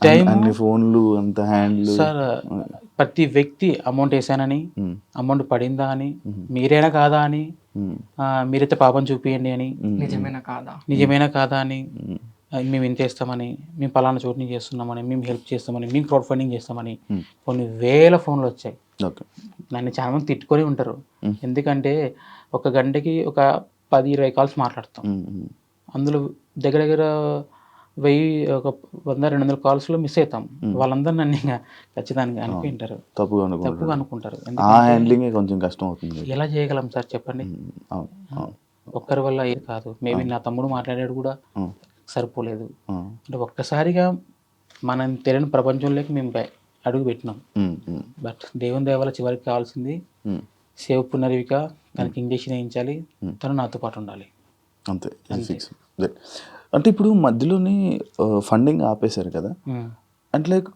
టైం అన్ని ఫోన్లు అంత హ్యాండ్లు సార్. ప్రతి వ్యక్తి అమౌంట్ వేసానని, అమౌంట్ పడిందా అని, మీరేనా కాదా అని, మీరైతే పాపం చూపియండి అని, నిజమేనా కాదా అని, మేము ఇంత చేస్తామని, మేము పలానా చోటు నుంచి చేస్తున్నామని, మేము హెల్ప్ చేస్తామని, మేము క్రౌడ్ ఫండింగ్ చేస్తామని కొన్ని వేల ఫోన్లు వచ్చాయి. నన్ను చాలా మంది తిట్టుకొని ఉంటారు. ఎందుకంటే ఒక గంటకి ఒక 10-20 కాల్స్ మాట్లాడతాం. అందులో దగ్గర 100-200 కాల్స్లో మిస్ అవుతాం. వాళ్ళందరూ నన్ను ఇంకా ఖచ్చితంగా అనుకుంటారు, తప్పుగా అనుకుంటారు. కొంచెం కష్టం అవుతుంది. ఎలా చేయగలం సార్ చెప్పండి? ఒక్కరి వల్ల ఏది కాదు. మేబీ నా తమ్ముడు మాట్లాడాడు కూడా సరిపోలేదు. అంటే ఒక్కసారిగా మనం తెలియని ప్రపంచంలోకి మేము అడుగు పెట్టినాం. బట్ దేవుని దయ వల్ల చివరికి కావాల్సింది సేవ్ పునర్విక. తనకి ఇంజక్షన్ వేయించాలి, తను నాతో పాటు ఉండాలి, అంతే. అంటే ఇప్పుడు మధ్యలోనే ఫండింగ్ ఆపేశారు కదా, అంటే లైక్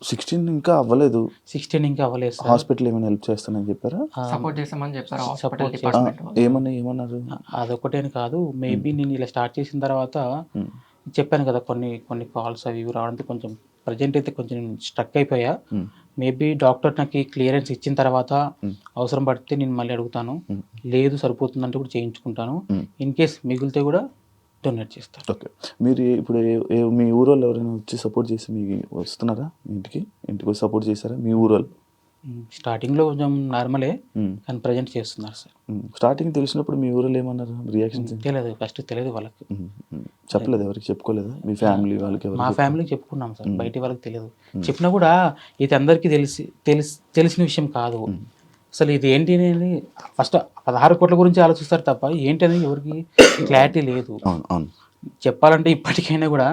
16 ఇంకా అవ్వలేదు. హాస్పిటల్ ఏమైనా హెల్ప్ చేస్తానని చెప్పారా? సపోర్ట్ చేస్తామని చెప్పారు. ఏమన్నారు? అదొకటేని కాదు, మేబీ నేను ఇలా స్టార్ట్ చేసిన తర్వాత చెప్పాను కదా, కొన్ని కాల్స్ అవి రావడంతో కొంచెం ప్రజెంట్ అయితే కొంచెం స్ట్రక్ అయిపోయా. మేబీ డాక్టర్ నాకు క్లియరెన్స్ ఇచ్చిన తర్వాత అవసరం పడితే నేను మళ్ళీ అడుగుతాను. లేదు సరిపోతుందంటే కూడా చేయించుకుంటాను. ఇన్ కేస్ మిగిలితే కూడా డొనేట్ చేస్తారు. ఓకే. మీరు ఇప్పుడు మీ ఊరు వాళ్ళు ఎవరైనా వచ్చి సపోర్ట్ చేసి మీకు వస్తున్నారా? ఇంటికి వచ్చి సపోర్ట్ చేశారా మీ ఊరు వాళ్ళు? స్టార్టింగ్లో కొంచెం నార్మలే, కానీ ప్రజెంట్ చేస్తున్నారు సార్. స్టార్టింగ్ తెలిసినప్పుడు మీ ఊరు వాళ్ళు ఏమన్నారు? రియాక్షన్స్ తెలియదు, ఫస్ట్ తెలియదు వాళ్ళకి. చెప్పలేదు? ఎవరికి చెప్పుకోలేదా? మీ ఫ్యామిలీ వాళ్ళకి? మా ఫ్యామిలీకి చెప్పుకున్నాం సార్, బయట వాళ్ళకి తెలియదు. చెప్పినా కూడా ఇది అందరికీ తెలిసిన విషయం కాదు. అసలు ఇది ఏంటి అనేది ఫస్ట్ 16 కోట్ల గురించి ఆలోచిస్తారు తప్ప ఏంటి అనేది ఎవరికి క్లారిటీ లేదు. చెప్పాలంటే ఇప్పటికైనా కూడా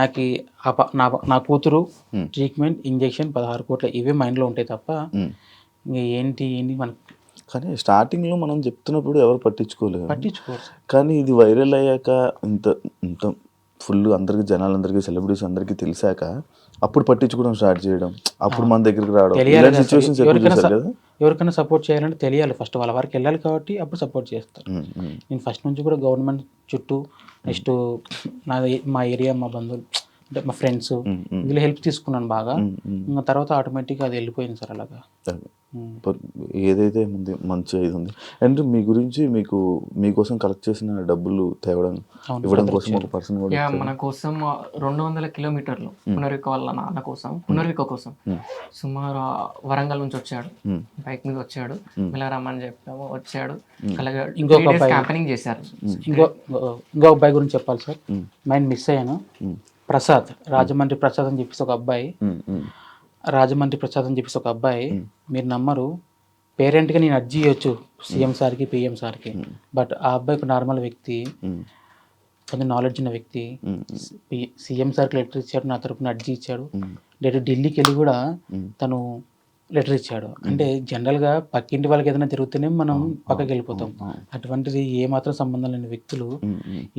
నాకు నా కూతురు ట్రీట్మెంట్, ఇంజెక్షన్, 16 కోట్ల ఇవే మైండ్లో ఉంటాయి తప్ప ఇంకా ఏంటి మనకి. కానీ స్టార్టింగ్లో మనం చెప్తున్నప్పుడు ఎవరు పట్టించుకోరు. కానీ ఇది వైరల్ అయ్యాక ఇంత ఫుల్ అందరికి జనాలందరికీ సెలబ్రిటీస్ అందరికీ తెలిసాక అప్పుడు పట్టించుకోవడం స్టార్ట్ చేయడం, అప్పుడు మన దగ్గరికి రావడం, ఎవరికైనా సపోర్ట్ చేయాలంటే తెలియాలి ఫస్ట్, వాళ్ళ వరకు వెళ్ళాలి కాబట్టి అప్పుడు సపోర్ట్ చేస్తారు. నేను ఫస్ట్ నుంచి కూడా గవర్నమెంట్ చుట్టూ, నెక్స్ట్ మా ఏరియా, మా బంధువులు అంటే మా ఫ్రెండ్స్ వీళ్ళు హెల్ప్ తీసుకున్నాను బాగా. ఇంకా తర్వాత ఆటోమేటిక్గా అది వెళ్ళిపోయింది సార్ అలాగా. ఏదైతే ఉంది మంచి ఇది ఉంది. అండ్ మీ గురించి మీకోసం కలెక్ట్ చేసిన డబ్బులు తేవడం ఇవ్వడం కోసం ఒక పర్సన్ కూడా మన కోసం 200 కిలోమీటర్లు పునర్విక వాళ్ళ నాన్న కోసం, పునర్విక కోసం సుమారు వరంగల్ నుంచి వచ్చాడు, బైక్ మీద వచ్చాడు, వెళ్ళరమ్మని చెప్పాము, వచ్చాడు. అలాగే ఇంకొక క్యాంపెయినింగ్ చేశారు. ఇంకో అబ్బాయి గురించి చెప్పాలి సార్, మైండ్ మిస్ అయ్యాను. ప్రసాద్, రాజమండ్రి ప్రసాద్ అని చెప్పేసి ఒక అబ్బాయి, మీరు నమ్మరు, పేరెంట్గా నేను అర్జీ ఇవ్వచ్చు సీఎం సార్కి, పిఎం సార్కి. బట్ ఆ అబ్బాయి ఒక నార్మల్ వ్యక్తి, కొంచెం నాలెడ్జ్ ఉన్న వ్యక్తి. సీఎం సార్కి లెటర్ ఇచ్చాడు, నా తరపున అర్జీ ఇచ్చాడు. డైరెక్ట్ ఢిల్లీకి వెళ్ళి కూడా తను లెటర్ ఇచ్చాడు. అంటే జనరల్గా పక్కింటి వాళ్ళకి ఏదైనా తిరుగుతూనే మనం పక్కకి వెళ్ళిపోతాం. అటువంటిది ఏమాత్రం సంబంధం లేని వ్యక్తులు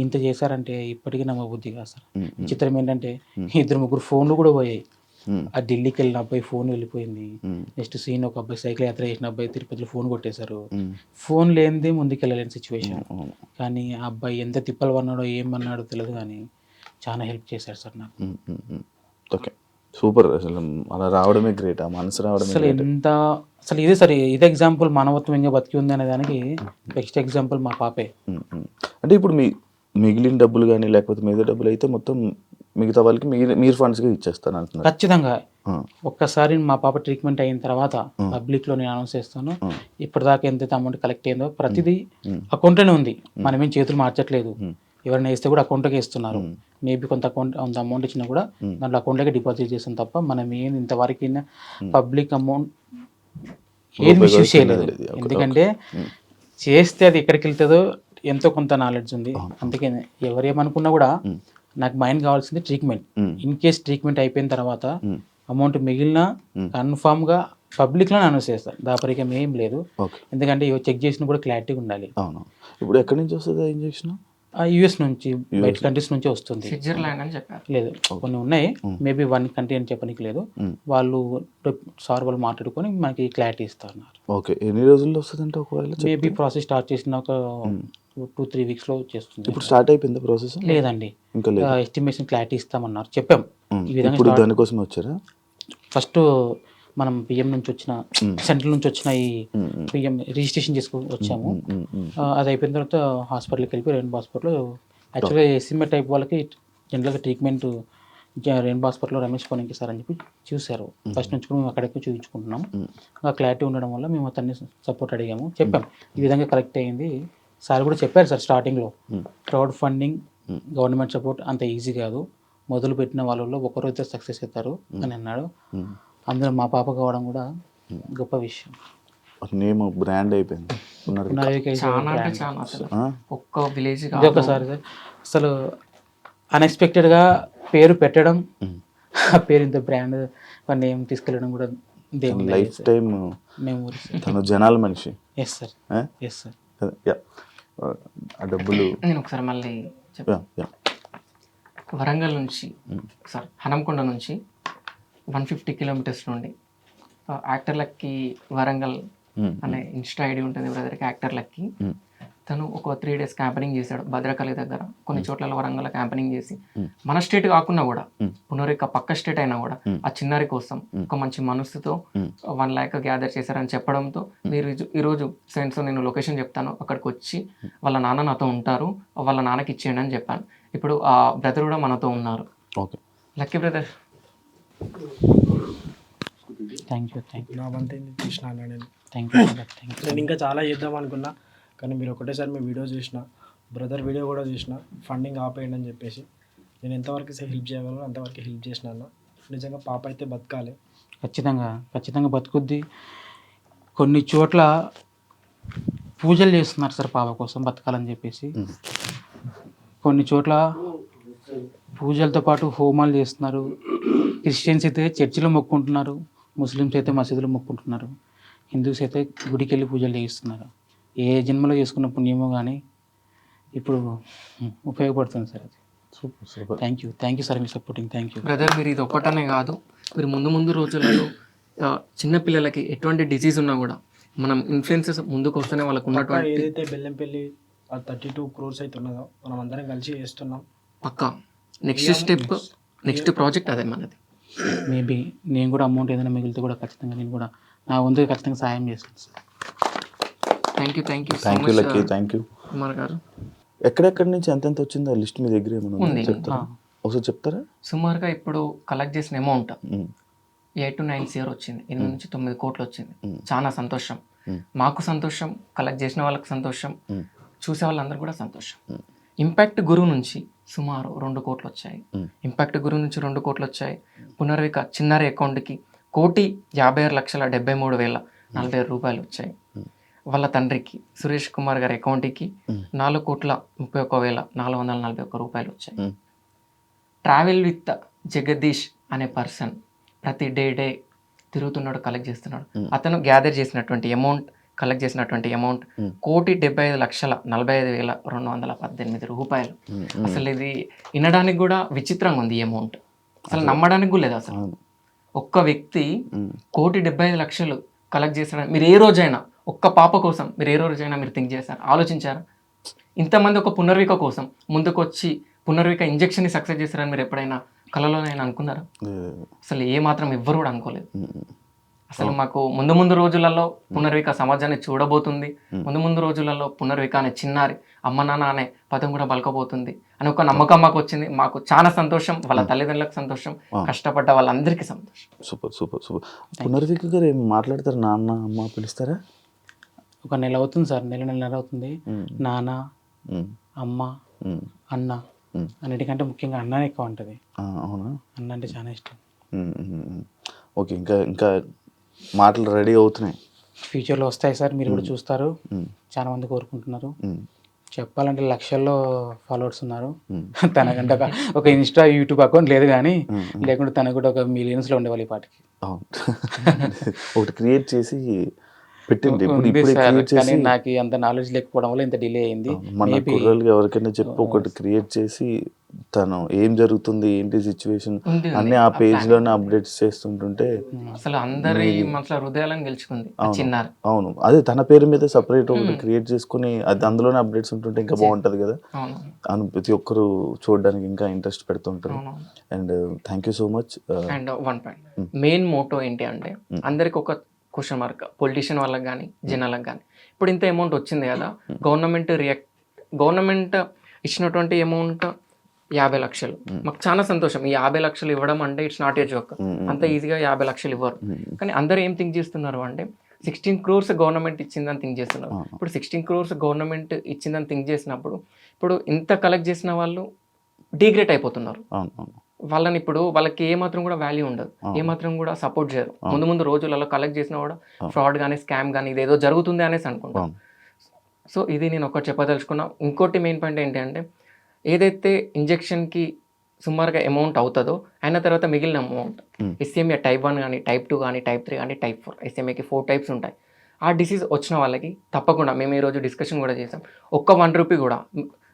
ఇంత చేశారంటే ఇప్పటికీ నమ్మబుద్ధి కాదు సార్. విచిత్రం ఏంటంటే 2-3 ఫోన్లు కూడా పోయాయి. ఆ ఢిల్లీకి వెళ్ళిన అబ్బాయి ఫోన్ వెళ్ళిపోయింది. నెక్స్ట్ సీన్ ఒక అబ్బాయి సైకిల్ యాత్ర చేసిన అబ్బాయి తిరుపతిలో ఫోన్ కొట్టేశారు. ఫోన్ లేనిదే ముందుకు వెళ్ళలేని సిచ్యువేషన్. కానీ ఆ అబ్బాయి ఎంత తిప్పలు పన్నాడో ఏమన్నాడో తెలియదు, కానీ చాలా హెల్ప్ చేశారు సార్ నాకు. Okay, super. అసలు అలా రావడమే గ్రేట్, ఆ మనసు రావడం అసలు ఇదే సార్, ఇదే ఎగ్జాంపుల్ మానవత్వం ఇంకా బతికి ఉంది అనే దానికి బెస్ట్ ఎగ్జాంపుల్ మా పాపే. అంటే ఇప్పుడు మిగిలిన డబ్బులు కానీ లేకపోతే మిగతా డబ్బులు అయితే మొత్తం మిగతా వాళ్ళకి మీరు ఫండ్స్గా ఇచ్చేస్తాను అంటున్నారు. ఖచ్చితంగా ఒక్కసారి మా పాప ట్రీట్మెంట్ అయిన తర్వాత పబ్లిక్లో నేను అనౌన్స్ చేస్తాను. ఇప్పటిదాకా ఎంత అమౌంట్ కలెక్ట్ అయిందో ప్రతిదీ అకౌంట్లోనే ఉంది. మనమేం చేతులు మార్చట్లేదు. ఎవరైనా వేస్తే కూడా అకౌంట్లోకి ఇస్తున్నారు. మేబీ కొంత అమౌంట్ ఇచ్చినా కూడా దాంట్లో అకౌంట్లోకి డిపాజిట్ చేస్తాం తప్ప మనం ఏం ఇంతవరకు పబ్లిక్ అమౌంట్ ఏది మిస్యూజ్ చేయలేదు. ఎందుకంటే చేస్తే అది ఎక్కడికి వెళ్తుందో ఎంతో కొంత నాలెడ్జ్ ఉంది. అందుకే ఎవరేమనుకున్నా కూడా నాకు మైండ్ కావాల్సింది ట్రీట్మెంట్. ఇన్ కేస్ ట్రీట్మెంట్ అయిపోయిన తర్వాత అమౌంట్ మిగిలిన కన్ఫామ్గా పబ్లిక్లో అనౌన్స్ చేస్తాను. దాపరికం ఏం లేదు. ఎందుకంటే చెక్ చేసిన కూడా క్లారిటీగా ఉండాలి. అవును. ఇప్పుడు ఎక్కడి నుంచి వస్తుంది ఇంజెక్షన్? యుఎస్ నుంచి, బయట కంట్రీస్ నుంచి వస్తుంది. స్విట్జర్లాండ్ అని చెప్పారు. లేదు, కొన్ని ఉన్నాయి. మేబీ 1 కంట్రీ అని చెప్పడానికి లేదు. వాళ్ళు మాట్లాడుకొని మనకి క్లారిటీ ఇస్తున్నారు. ఓకే. ఎన్ని రోజుల్లో వస్తుందంటే ఒకవేళ? మేబీ ప్రాసెస్ స్టార్ట్ చేసిన ఒక 2-3 వీక్స్లో చేస్తుంది. ఇప్పుడు స్టార్ట్ అయిపోయింది ప్రాసెస్? లేదండి, ఇంకా లేదు. ఎస్టిమేషన్ క్లారిటీ ఇస్తామన్నారు, చెప్పాం. ఈ విధంగా ఇప్పుడు దానికోసం వచ్చారా? ఫస్ట్ మనం పిఎం నుంచి వచ్చిన సెంట్రల్ నుంచి వచ్చిన ఈ పిఎం రిజిస్ట్రేషన్ చేసుకుని వచ్చాము. అది అయిపోయిన తర్వాత హాస్పిటల్కి వెళ్ళి రెయిన్బో హాస్పిటల్, యాక్చువల్గా ఎస్ఎంఏ టైప్ వాళ్ళకి జనరల్గా ట్రీట్మెంట్ రెయిన్బో హాస్పిటల్లో రమేష్ పోనీకి సార్ అని చెప్పి చూశారు. ఫస్ట్ నుంచి కూడా మేము అక్కడికి చూపించుకుంటున్నాం. ఆ క్లారిటీ ఉండడం వల్ల మేము అతన్ని సపోర్ట్ అడిగాము, చెప్పాం ఈ విధంగా కరెక్ట్ అయ్యింది. సార్ కూడా చెప్పారు సార్ స్టార్టింగ్లో, క్రౌడ్ ఫండింగ్ గవర్నమెంట్ సపోర్ట్ అంత ఈజీ కాదు, మొదలు పెట్టిన వాళ్ళలో ఒకరు ఇద్దరు సక్సెస్ అవుతారు అని అన్నాడు. అందులో మా పాప కావడం కూడా గొప్ప విషయం. నేమ్ బ్రాండ్ అయిపోయింది. ఒక్క విలేజ్ ఒకసారి అసలు అన్ఎక్స్పెక్టెడ్గా పేరు పెట్టడం, ఆ పేరు ఇంత బ్రాండ్ నేమ్ తీసుకెళ్ళడం కూడా దేవుని లైఫ్ టైం తను జనాల మనిషి. Yes sir, yes sir. ఆ డబ్బులు నేను ఒకసారి మళ్ళీ చెప్పాను. వరంగల్ నుంచి సార్ హనంకొండ నుంచి 150 కిలోమీటర్స్ నుండి యాక్టర్ లక్కీ వరంగల్ అనే ఇన్స్టా ఐడి ఉంటుంది బ్రదర్కి. యాక్టర్ లక్కీ తను ఒక 3 days క్యాంపెనింగ్ చేశాడు భద్రకాళి దగ్గర. కొన్ని చోట్ల వరంగల్ క్యాంపెనింగ్ చేసి మన స్టేట్ కాకుండా కూడా పునరిక పక్క స్టేట్ అయినా కూడా ఆ చిన్నారి కోసం ఒక మంచి మనసుతో 1 lakh గ్యాదర్ చేశారని చెప్పడంతో మీరు ఈరోజు ఫ్రెండ్స్ నేను లొకేషన్ చెప్తాను, అక్కడికి వచ్చి వాళ్ళ నాన్న నాతో ఉంటారు, వాళ్ళ నాన్నకి ఇచ్చేయండి అని చెప్పాను. ఇప్పుడు ఆ బ్రదర్ కూడా మనతో ఉన్నారు. Okay, lucky brother. Thank you. నా వంతు చూసిన నేను. Thank you. నేను ఇంకా చాలా చేద్దాం అనుకున్నా, కానీ మీరు ఒకటేసారి మీ వీడియో చూసిన, బ్రదర్ వీడియో కూడా చూసిన, ఫండింగ్ ఆపేయండి అని చెప్పేసి నేను ఎంతవరకు హెల్ప్ చేయగలను అంతవరకు హెల్ప్ చేసిన అన్న. నిజంగా పాప అయితే బతకాలి. ఖచ్చితంగా బతుకుద్ది. కొన్ని చోట్ల పూజలు చేస్తున్నారు సార్ పాప కోసం బతకాలని చెప్పేసి. కొన్ని చోట్ల పూజలతో పాటు హోమాలు చేస్తున్నారు. క్రిస్టియన్స్ అయితే చర్చిలో మొక్కుంటున్నారు, ముస్లిమ్స్ అయితే మసీదులో మొక్కుంటున్నారు, హిందూస్ అయితే గుడికి వెళ్ళి పూజలు చేయిస్తున్నారు. ఏ జన్మలో చేసుకున్న పుణ్యమో కానీ ఇప్పుడు ఉపయోగపడుతుంది సార్ అది. Super. Thank you sir me supporting. Thank you brother. మీరు ఇది ఒక్కటనే కాదు, మీరు ముందు రోజులలో చిన్నపిల్లలకి ఎటువంటి డిసీజ్ ఉన్నా కూడా మనం ఇన్ఫ్లుయెన్సెస్ ముందుకు వస్తేనే వాళ్ళకు ఉన్నటువంటి ఏదైతే బెల్లంపల్లి 32 crores అయితే ఉన్నదో మనం అందరం కలిసి చేస్తున్నాం. పక్కా నెక్స్ట్ స్టెప్, నెక్స్ట్ ప్రాజెక్ట్ అదే మనది. మేబీ నేను కూడా అమౌంట్ ఏదైనా మిగిలితే కూడా ఖచ్చితంగా నేను కూడా నా వంతు ఖచ్చితంగా సాయం చేస్తాను sir. Thank you lucky. Thank you Kumar గారు. ఎక్కడెక్కడి నుంచి ఎంతెంత వచ్చిందో ఆ లిస్ట్ మీ దగ్గర ఏమైనా చెప్తారా? ఒకసారి చెప్తారా? సుమారుగా ఇప్పుడు కలెక్ట్ చేసిన అమౌంట్ 8 to 9 crores వచ్చింది. 8 నుంచి 9 కోట్లు వచ్చింది. చాలా సంతోషం, మాకు సంతోషం, కలెక్ట్ చేసిన వాళ్ళకి సంతోషం, చూసే వాళ్ళందరూ కూడా సంతోషం. ఇంపాక్ట్ గురువు నుంచి సుమారు 2 కోట్లు వచ్చాయి. ఇంపాక్ట్ గురువు నుంచి 2 కోట్లు వచ్చాయి. పునర్విక చిన్నారి అకౌంట్కి 1,50,73,045 రూపాయలు వచ్చాయి. వాళ్ళ తండ్రికి సురేష్ కుమార్ గారి అకౌంట్కి 4,31,441 రూపాయలు వచ్చాయి. ట్రావెల్ విత్ జగదీష్ అనే పర్సన్ ప్రతి డే తిరుగుతున్నాడు, కలెక్ట్ చేస్తున్నాడు. అతను గ్యాదర్ చేసినటువంటి అమౌంట్, కలెక్ట్ చేసినటువంటి అమౌంట్ 1,75,45,218 రూపాయలు. అసలు ఇది వినడానికి కూడా విచిత్రంగా ఉంది. ఈ అమౌంట్ అసలు నమ్మడానికి కూడా లేదు. అసలు ఒక్క వ్యక్తి 1,75,00,000 కలెక్ట్ చేస్తాడని మీరు ఏ రోజైనా, ఒక్క పాప కోసం మీరు ఏ రోజైనా మీరు థింక్ చేశారు, ఆలోచించారా? ఇంతమంది ఒక పునర్విక కోసం ముందుకొచ్చి పునర్విక ఇంజెక్షన్ని సక్సెస్ చేస్తారని మీరు ఎప్పుడైనా కళలోనైనా అనుకున్నారా? అసలు ఏ మాత్రం ఎవ్వరు కూడా అనుకోలేదు. అసలు మాకు ముందు ముందు రోజులలో పునర్విక సమాజాన్ని చూడబోతుంది, ముందు ముందు రోజులలో పునర్విక అనే చిన్నారి అమ్మ నాన్న అనే పదం కూడా పలకబోతుంది అని ఒక నమ్మకం మాకు వచ్చింది. మాకు చాలా సంతోషం, వాళ్ళ తల్లిదండ్రులకు సంతోషం, కష్టపడ్డ వాళ్ళందరికీ సంతోషం. Super super super. పునర్విక గారు ఏం మాట్లాడతారు? నాన్న అమ్మ పిలుస్తారా? ఒక నెల అవుతుంది సార్, నెల అవుతుంది. నాన్న, అమ్మ, అన్న, అన్నిటికంటే ముఖ్యంగా అన్ననే ఎక్కువ ఉంటుంది. అవునా? అన్న అంటే చాలా ఇష్టం. ఓకే, ఇంకా ఇంకా మాటలు రెడీ అవుతున్నాయి, ఫ్యూచర్లో వస్తాయి సార్, మీరు కూడా చూస్తారు. చాలా మంది కోరుకుంటున్నారు. చెప్పాలంటే లక్షల్లో ఫాలోవర్స్ ఉన్నారు. తనకంటే ఒక ఇన్స్టా యూట్యూబ్ అకౌంట్ లేదు కానీ, లేకుంటే తనకు కూడా ఒక మిలియన్స్లో ఉండేవాళ్ళు ఈ పాటికి. ఒకటి క్రియేట్ చేసి పెట్టింది. ఉంది సార్, కానీ నాకు అంత నాలెడ్జ్ లేకపోవడం వల్ల ఇంత డిలే అయింది. మన కుర్రలు ఎవరికైనా చెప్పి ఒకటి క్రియేట్ చేసి తను ఏం జరుగుతుంది ఏంటి సిచ్యువేషన్ అన్ని ఆ పేజ్ లోనే అప్డేట్స్ చేస్తుంటుంటే అసలు అందరి మనసులో హృదయాలను గెలుచుకుంది చిన్నారు. అవును, అదే తన పేరు మీద సపరేట్ ఒకటి క్రియేట్ చేసుకుని అది అందులోనే అప్డేట్స్ ఉంటుంటే ఇంకా బాగుంటది కదా అని ప్రతి ఒక్కరు చూడడానికి ఇంకా ఇంట్రెస్ట్ పెడుతుంటారు. And thank you so much. And one point main motto ఏంటి అంటే, అందరికి ఒక క్వశ్చన్ మార్క్, పొలిటీషియన్ వాళ్ళకి కానీ జనాలకు కానీ, ఇప్పుడు ఇంత అమౌంట్ వచ్చింది కదా, గవర్నమెంట్ ఇచ్చినటువంటి అమౌంట్ 50 లక్షలు, మాకు చాలా సంతోషం. ఈ 50 లక్షలు ఇవ్వడం అంటే ఇట్స్ నాట్ ఏ జోక్. అంత ఈజీగా 50 లక్షలు ఇవ్వరు. కానీ అందరూ ఏం థింక్ చేస్తున్నారు అంటే 16 crores గవర్నమెంట్ ఇచ్చిందని థింక్ చేస్తున్నారు. ఇప్పుడు 16 crores గవర్నమెంట్ ఇచ్చిందని థింక్ చేసినప్పుడు, ఇప్పుడు ఇంత కలెక్ట్ చేసిన వాళ్ళు డిగ్రేట్ అయిపోతున్నారు. వాళ్ళని ఇప్పుడు వాళ్ళకి ఏమాత్రం కూడా వాల్యూ ఉండదు, ఏమాత్రం కూడా సపోర్ట్ చేయరు. ముందు ముందు రోజులలో కలెక్ట్ చేసినా కూడా ఫ్రాడ్ కానీ స్కామ్ కానీ ఇదేదో జరుగుతుంది అనేసి అనుకుంటాం. సో ఇది నేను ఒకటి చెప్పదలుచుకున్నా. ఇంకోటి మెయిన్ పాయింట్ ఏంటి అంటే, ఏదైతే ఇంజెక్షన్కి సుమారుగా అమౌంట్ అవుతుందో అయిన తర్వాత మిగిలిన అమౌంట్ ఎస్ఎంఏ టైప్ 1 కానీ టైప్ 2 కానీ టైప్ 3 కానీ టైప్ 4, ఎస్ఎంఏకి 4 types ఉంటాయి. ఆ డిసీజ్ వచ్చిన వాళ్ళకి తప్పకుండా మేము ఈరోజు డిస్కషన్ కూడా చేసాం, ఒక్క 1 రూపీ కూడా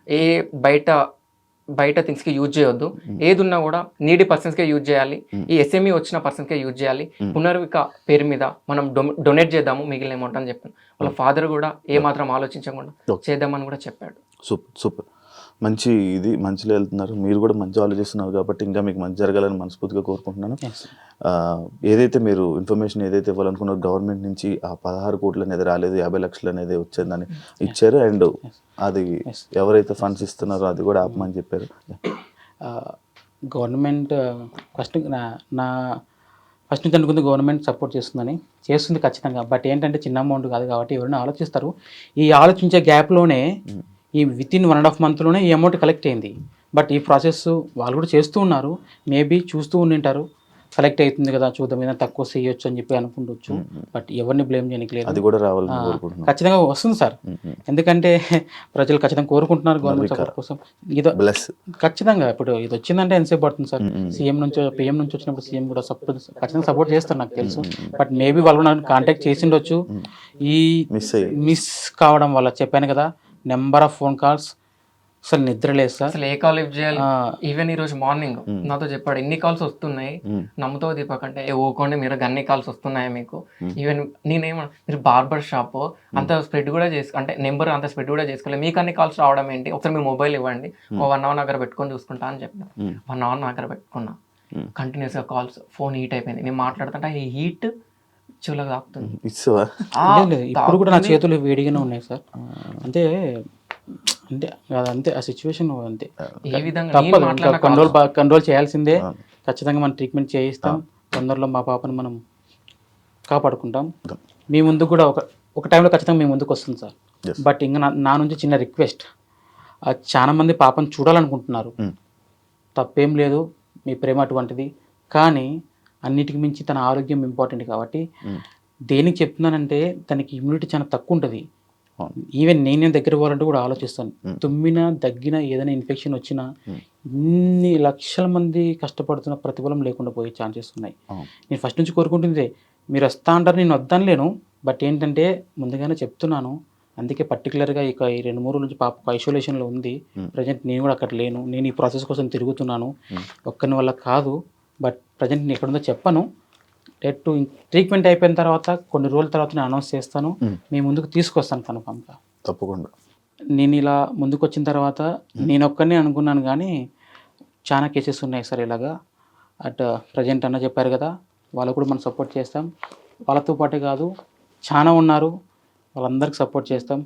ఏ బయట థింగ్స్కి యూజ్ చేయొద్దు. ఏది ఉన్నా కూడా నీడీ పర్సన్స్కే యూజ్ చేయాలి, ఈ ఎస్ఎంఈ వచ్చిన పర్సన్స్కే యూజ్ చేయాలి. పునర్విక పేరు మీద మనం డొనేట్ చేద్దాము మిగిలిన అమౌంట్ అని చెప్పాను. వాళ్ళ ఫాదర్ కూడా ఏమాత్రం ఆలోచించకుండా చేద్దామని కూడా చెప్పాడు. సూపర్ సూపర్, మంచి ఇది మంచిలో వెళ్తున్నారు. మీరు కూడా మంచి ఆలోచిస్తున్నారు కాబట్టి ఇంకా మీకు మంచి జరగాలని మనస్ఫూర్తిగా కోరుకుంటున్నాను. ఏదైతే మీరు ఇన్ఫర్మేషన్ ఏదైతే ఇవ్వాలనుకున్నారో గవర్నమెంట్ నుంచి ఆ 16 కోట్లు అనేది రాలేదు, 50 లక్షలు అనేది వచ్చిందని ఇచ్చారు. అండ్ అది ఎవరైతే ఫండ్స్ ఇస్తున్నారో అది కూడా ఆపమని చెప్పారు. గవర్నమెంట్ ఫస్ట్ నుంచి అనుకుంది గవర్నమెంట్ సపోర్ట్ చేస్తుంది ఖచ్చితంగా. బట్ ఏంటంటే చిన్న అమౌంట్ కాదు కాబట్టి ఎవరైనా ఆలోచిస్తారు. ఈ ఆలోచించే గ్యాప్లోనే ఈ వితిన్ 1.5 monthలోనే ఈ అమౌంట్ కలెక్ట్ అయింది. బట్ ఈ ప్రాసెస్ వాళ్ళు కూడా చేస్తూ ఉన్నారు, మేబీ చూస్తూ ఉండింటారు, కలెక్ట్ అవుతుంది కదా చూద్దాం ఏదైనా తక్కువ చేయొచ్చు అని చెప్పి అనుకుంటొచ్చు. బట్ ఎవరిని బ్లేమ్ చేయడానికి లేదు, అది కూడా రావాలని కోరుకుంటున్నాను. ఖచ్చితంగా వస్తుంది సార్, ఎందుకంటే ప్రజలు ఖచ్చితంగా కోరుకుంటున్నారు గవర్నమెంట్ సపోర్ట్ కోసం. ఇది ఖచ్చితంగా ఇప్పుడు ఇది వచ్చిందంటే ఎంతసేపు పడుతుంది సార్. పిఎం నుంచి వచ్చినప్పుడు సీఎం కూడా ఖచ్చితంగా సపోర్ట్ చేస్తారు నాకు తెలుసు. బట్ మేబీ వాళ్ళు నన్ను కాంటాక్ట్ చేసిండొచ్చు, ఈ మిస్ కావడం వల్ల. చెప్పాను కదా, నెంబర్ ఆఫ్ ఫోన్ కాల్స్, అసలు నిద్ర లేదు సార్, అసలు ఏ కాల్ లిఫ్ట్ చేయాలి. ఈవెన్ ఈ రోజు మార్నింగ్ నాతో చెప్పాడు, ఎన్ని కాల్స్ వస్తున్నాయి నమ్ముతో దీపక్ అంటే, ఓకోండి మీరు అన్ని కాల్స్ వస్తున్నాయి మీకు. ఈవెన్ నేనేమన్నా, మీరు బార్బర్ షాప్ అంత స్ప్రెడ్ కూడా అంటే నెంబర్ అంత స్ప్రెడ్ కూడా చేసుకోలేదు, మీకు అన్ని కాల్స్ రావడం ఏంటి, ఒకసారి మీ మొబైల్ ఇవ్వండి, 1 hour దగ్గర పెట్టుకొని చూసుకుంటా అని చెప్పాను. 1 hour దగ్గర పెట్టుకున్నా, కంటిన్యూస్గా కాల్స్, ఫోన్ హీట్ అయిపోయింది. నేను మాట్లాడుతుంటే ఈ హీట్ చెవులకు తాకుతుంది. ఇప్పుడు కూడా నా చేతులు వేడిగానే ఉన్నాయి సార్. అంటే అంతే ఆ సిచ్యువేషన్ అంతే, ఏ విధంగా తప్పదు, కంట్రోల్ చేయాల్సిందే. ఖచ్చితంగా మనం ట్రీట్మెంట్ చేయిస్తాం, తొందరలో మా పాపను మనం కాపాడుకుంటాం. మీ ముందు కూడా ఒక టైంలో ఖచ్చితంగా మీ ముందుకు వస్తుంది సార్. బట్ ఇంకా నా నుంచి చిన్న రిక్వెస్ట్, చాలా మంది పాపను చూడాలనుకుంటున్నారు, తప్పేం లేదు, మీ ప్రేమ అటువంటిది. కానీ అన్నిటికి మించి తన ఆరోగ్యం ఇంపార్టెంట్ కాబట్టి దేనికి చెప్తున్నానంటే, తనకి ఇమ్యూనిటీ చాలా తక్కువ ఉంటుంది. ఈవెన్ నేను దగ్గర పోవాలంటే కూడా ఆలోచిస్తాను. తుమ్మినా దగ్గిన ఏదైనా ఇన్ఫెక్షన్ వచ్చినా ఇన్ని లక్షల మంది కష్టపడుతున్న ప్రతిఫలం లేకుండా పోయే ఛాన్సెస్ ఉన్నాయి. నేను ఫస్ట్ నుంచి కోరుకుంటుంది, మీరు వస్తా అంటారు, నేను వద్దాను. బట్ ఏంటంటే ముందుగానే చెప్తున్నాను, అందుకే పర్టికులర్గా ఇక ఈ 2-3 రోజుల నుంచి పాప ఐసోలేషన్లో ఉంది. ప్రజెంట్ నేను కూడా అక్కడ లేను, నేను ఈ ప్రాసెస్ కోసం తిరుగుతున్నాను, ఒక్కని వల్ల కాదు. బట్ ప్రజెంట్ నేను ఎక్కడుందో చెప్పను. ట్రీట్మెంట్ అయిపోయిన తర్వాత కొన్ని రోజుల తర్వాత నేను అనౌన్స్ చేస్తాను, మీ ముందుకు తీసుకొస్తాను కన్ఫామ్గా, తప్పకుండా. నేను ఇలా ముందుకు వచ్చిన తర్వాత నేను ఒక్కనే అనుకున్నాను, కానీ చాలా కేసెస్ ఉన్నాయి సార్ ఇలాగా. ప్రజెంట్ అన్న చెప్పారు కదా, వాళ్ళు కూడా మనం సపోర్ట్ చేస్తాం. వాళ్ళతో పాటే కాదు చాలా ఉన్నారు, వాళ్ళందరికీ సపోర్ట్ చేస్తాం.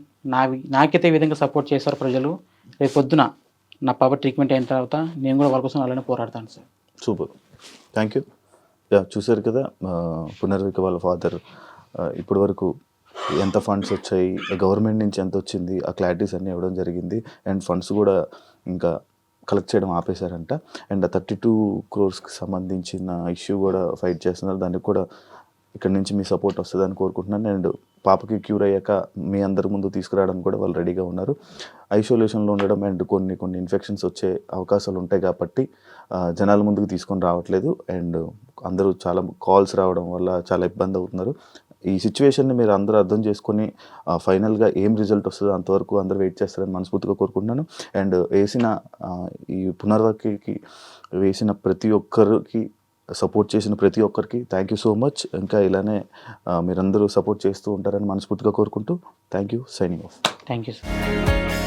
నాకైతే ఈ విధంగా సపోర్ట్ చేస్తారు ప్రజలు. రేపు పొద్దున నా పాప ట్రీట్మెంట్ అయిన తర్వాత నేను కూడా వాళ్ళ కోసం అలానే పోరాడతాను సార్. Super, thank you. చూసారు కదా పునర్విక వాళ్ళ ఫాదర్ ఇప్పటి వరకు ఎంత ఫండ్స్ వచ్చాయి, గవర్నమెంట్ నుంచి ఎంత వచ్చింది, ఆ క్లారిటీస్ అన్నీ ఇవ్వడం జరిగింది. అండ్ ఫండ్స్ కూడా ఇంకా కలెక్ట్ చేయడం ఆపేశారంట. అండ్ ఆ 32 crores సంబంధించిన ఇష్యూ కూడా ఫైట్ చేస్తున్నారు. దానికి కూడా ఇక్కడ నుంచి మీ సపోర్ట్ వస్తుందని కోరుకుంటున్నాను. అండ్ పాపకి క్యూర్ అయ్యాక మీ అందరి ముందు తీసుకురావడానికి కూడా వాళ్ళు రెడీగా ఉన్నారు. ఐసోలేషన్లో ఉండడం అండ్ కొన్ని ఇన్ఫెక్షన్స్ వచ్చే అవకాశాలు ఉంటాయి కాబట్టి జనాల ముందుకు తీసుకొని రావట్లేదు. అండ్ అందరూ చాలా కాల్స్ రావడం వల్ల చాలా ఇబ్బంది అవుతున్నారు. ఈ సిచ్యువేషన్ని మీరు అందరూ అర్థం చేసుకొని ఫైనల్గా ఏం రిజల్ట్ వస్తుందో అంతవరకు అందరూ వెయిట్ చేస్తారని మనస్ఫూర్తిగా కోరుకుంటున్నాను. అండ్ ఈ పునర్వకి వేసిన ప్రతి ఒక్కరికి, సపోర్ట్ చేసిన ప్రతి ఒక్కరికి థ్యాంక్ యూ సో మచ్. ఇంకా ఇలానే మీరందరూ సపోర్ట్ చేస్తూ ఉంటారని మనస్ఫూర్తిగా కోరుకుంటూ thank you. Signing off. Thank you sir.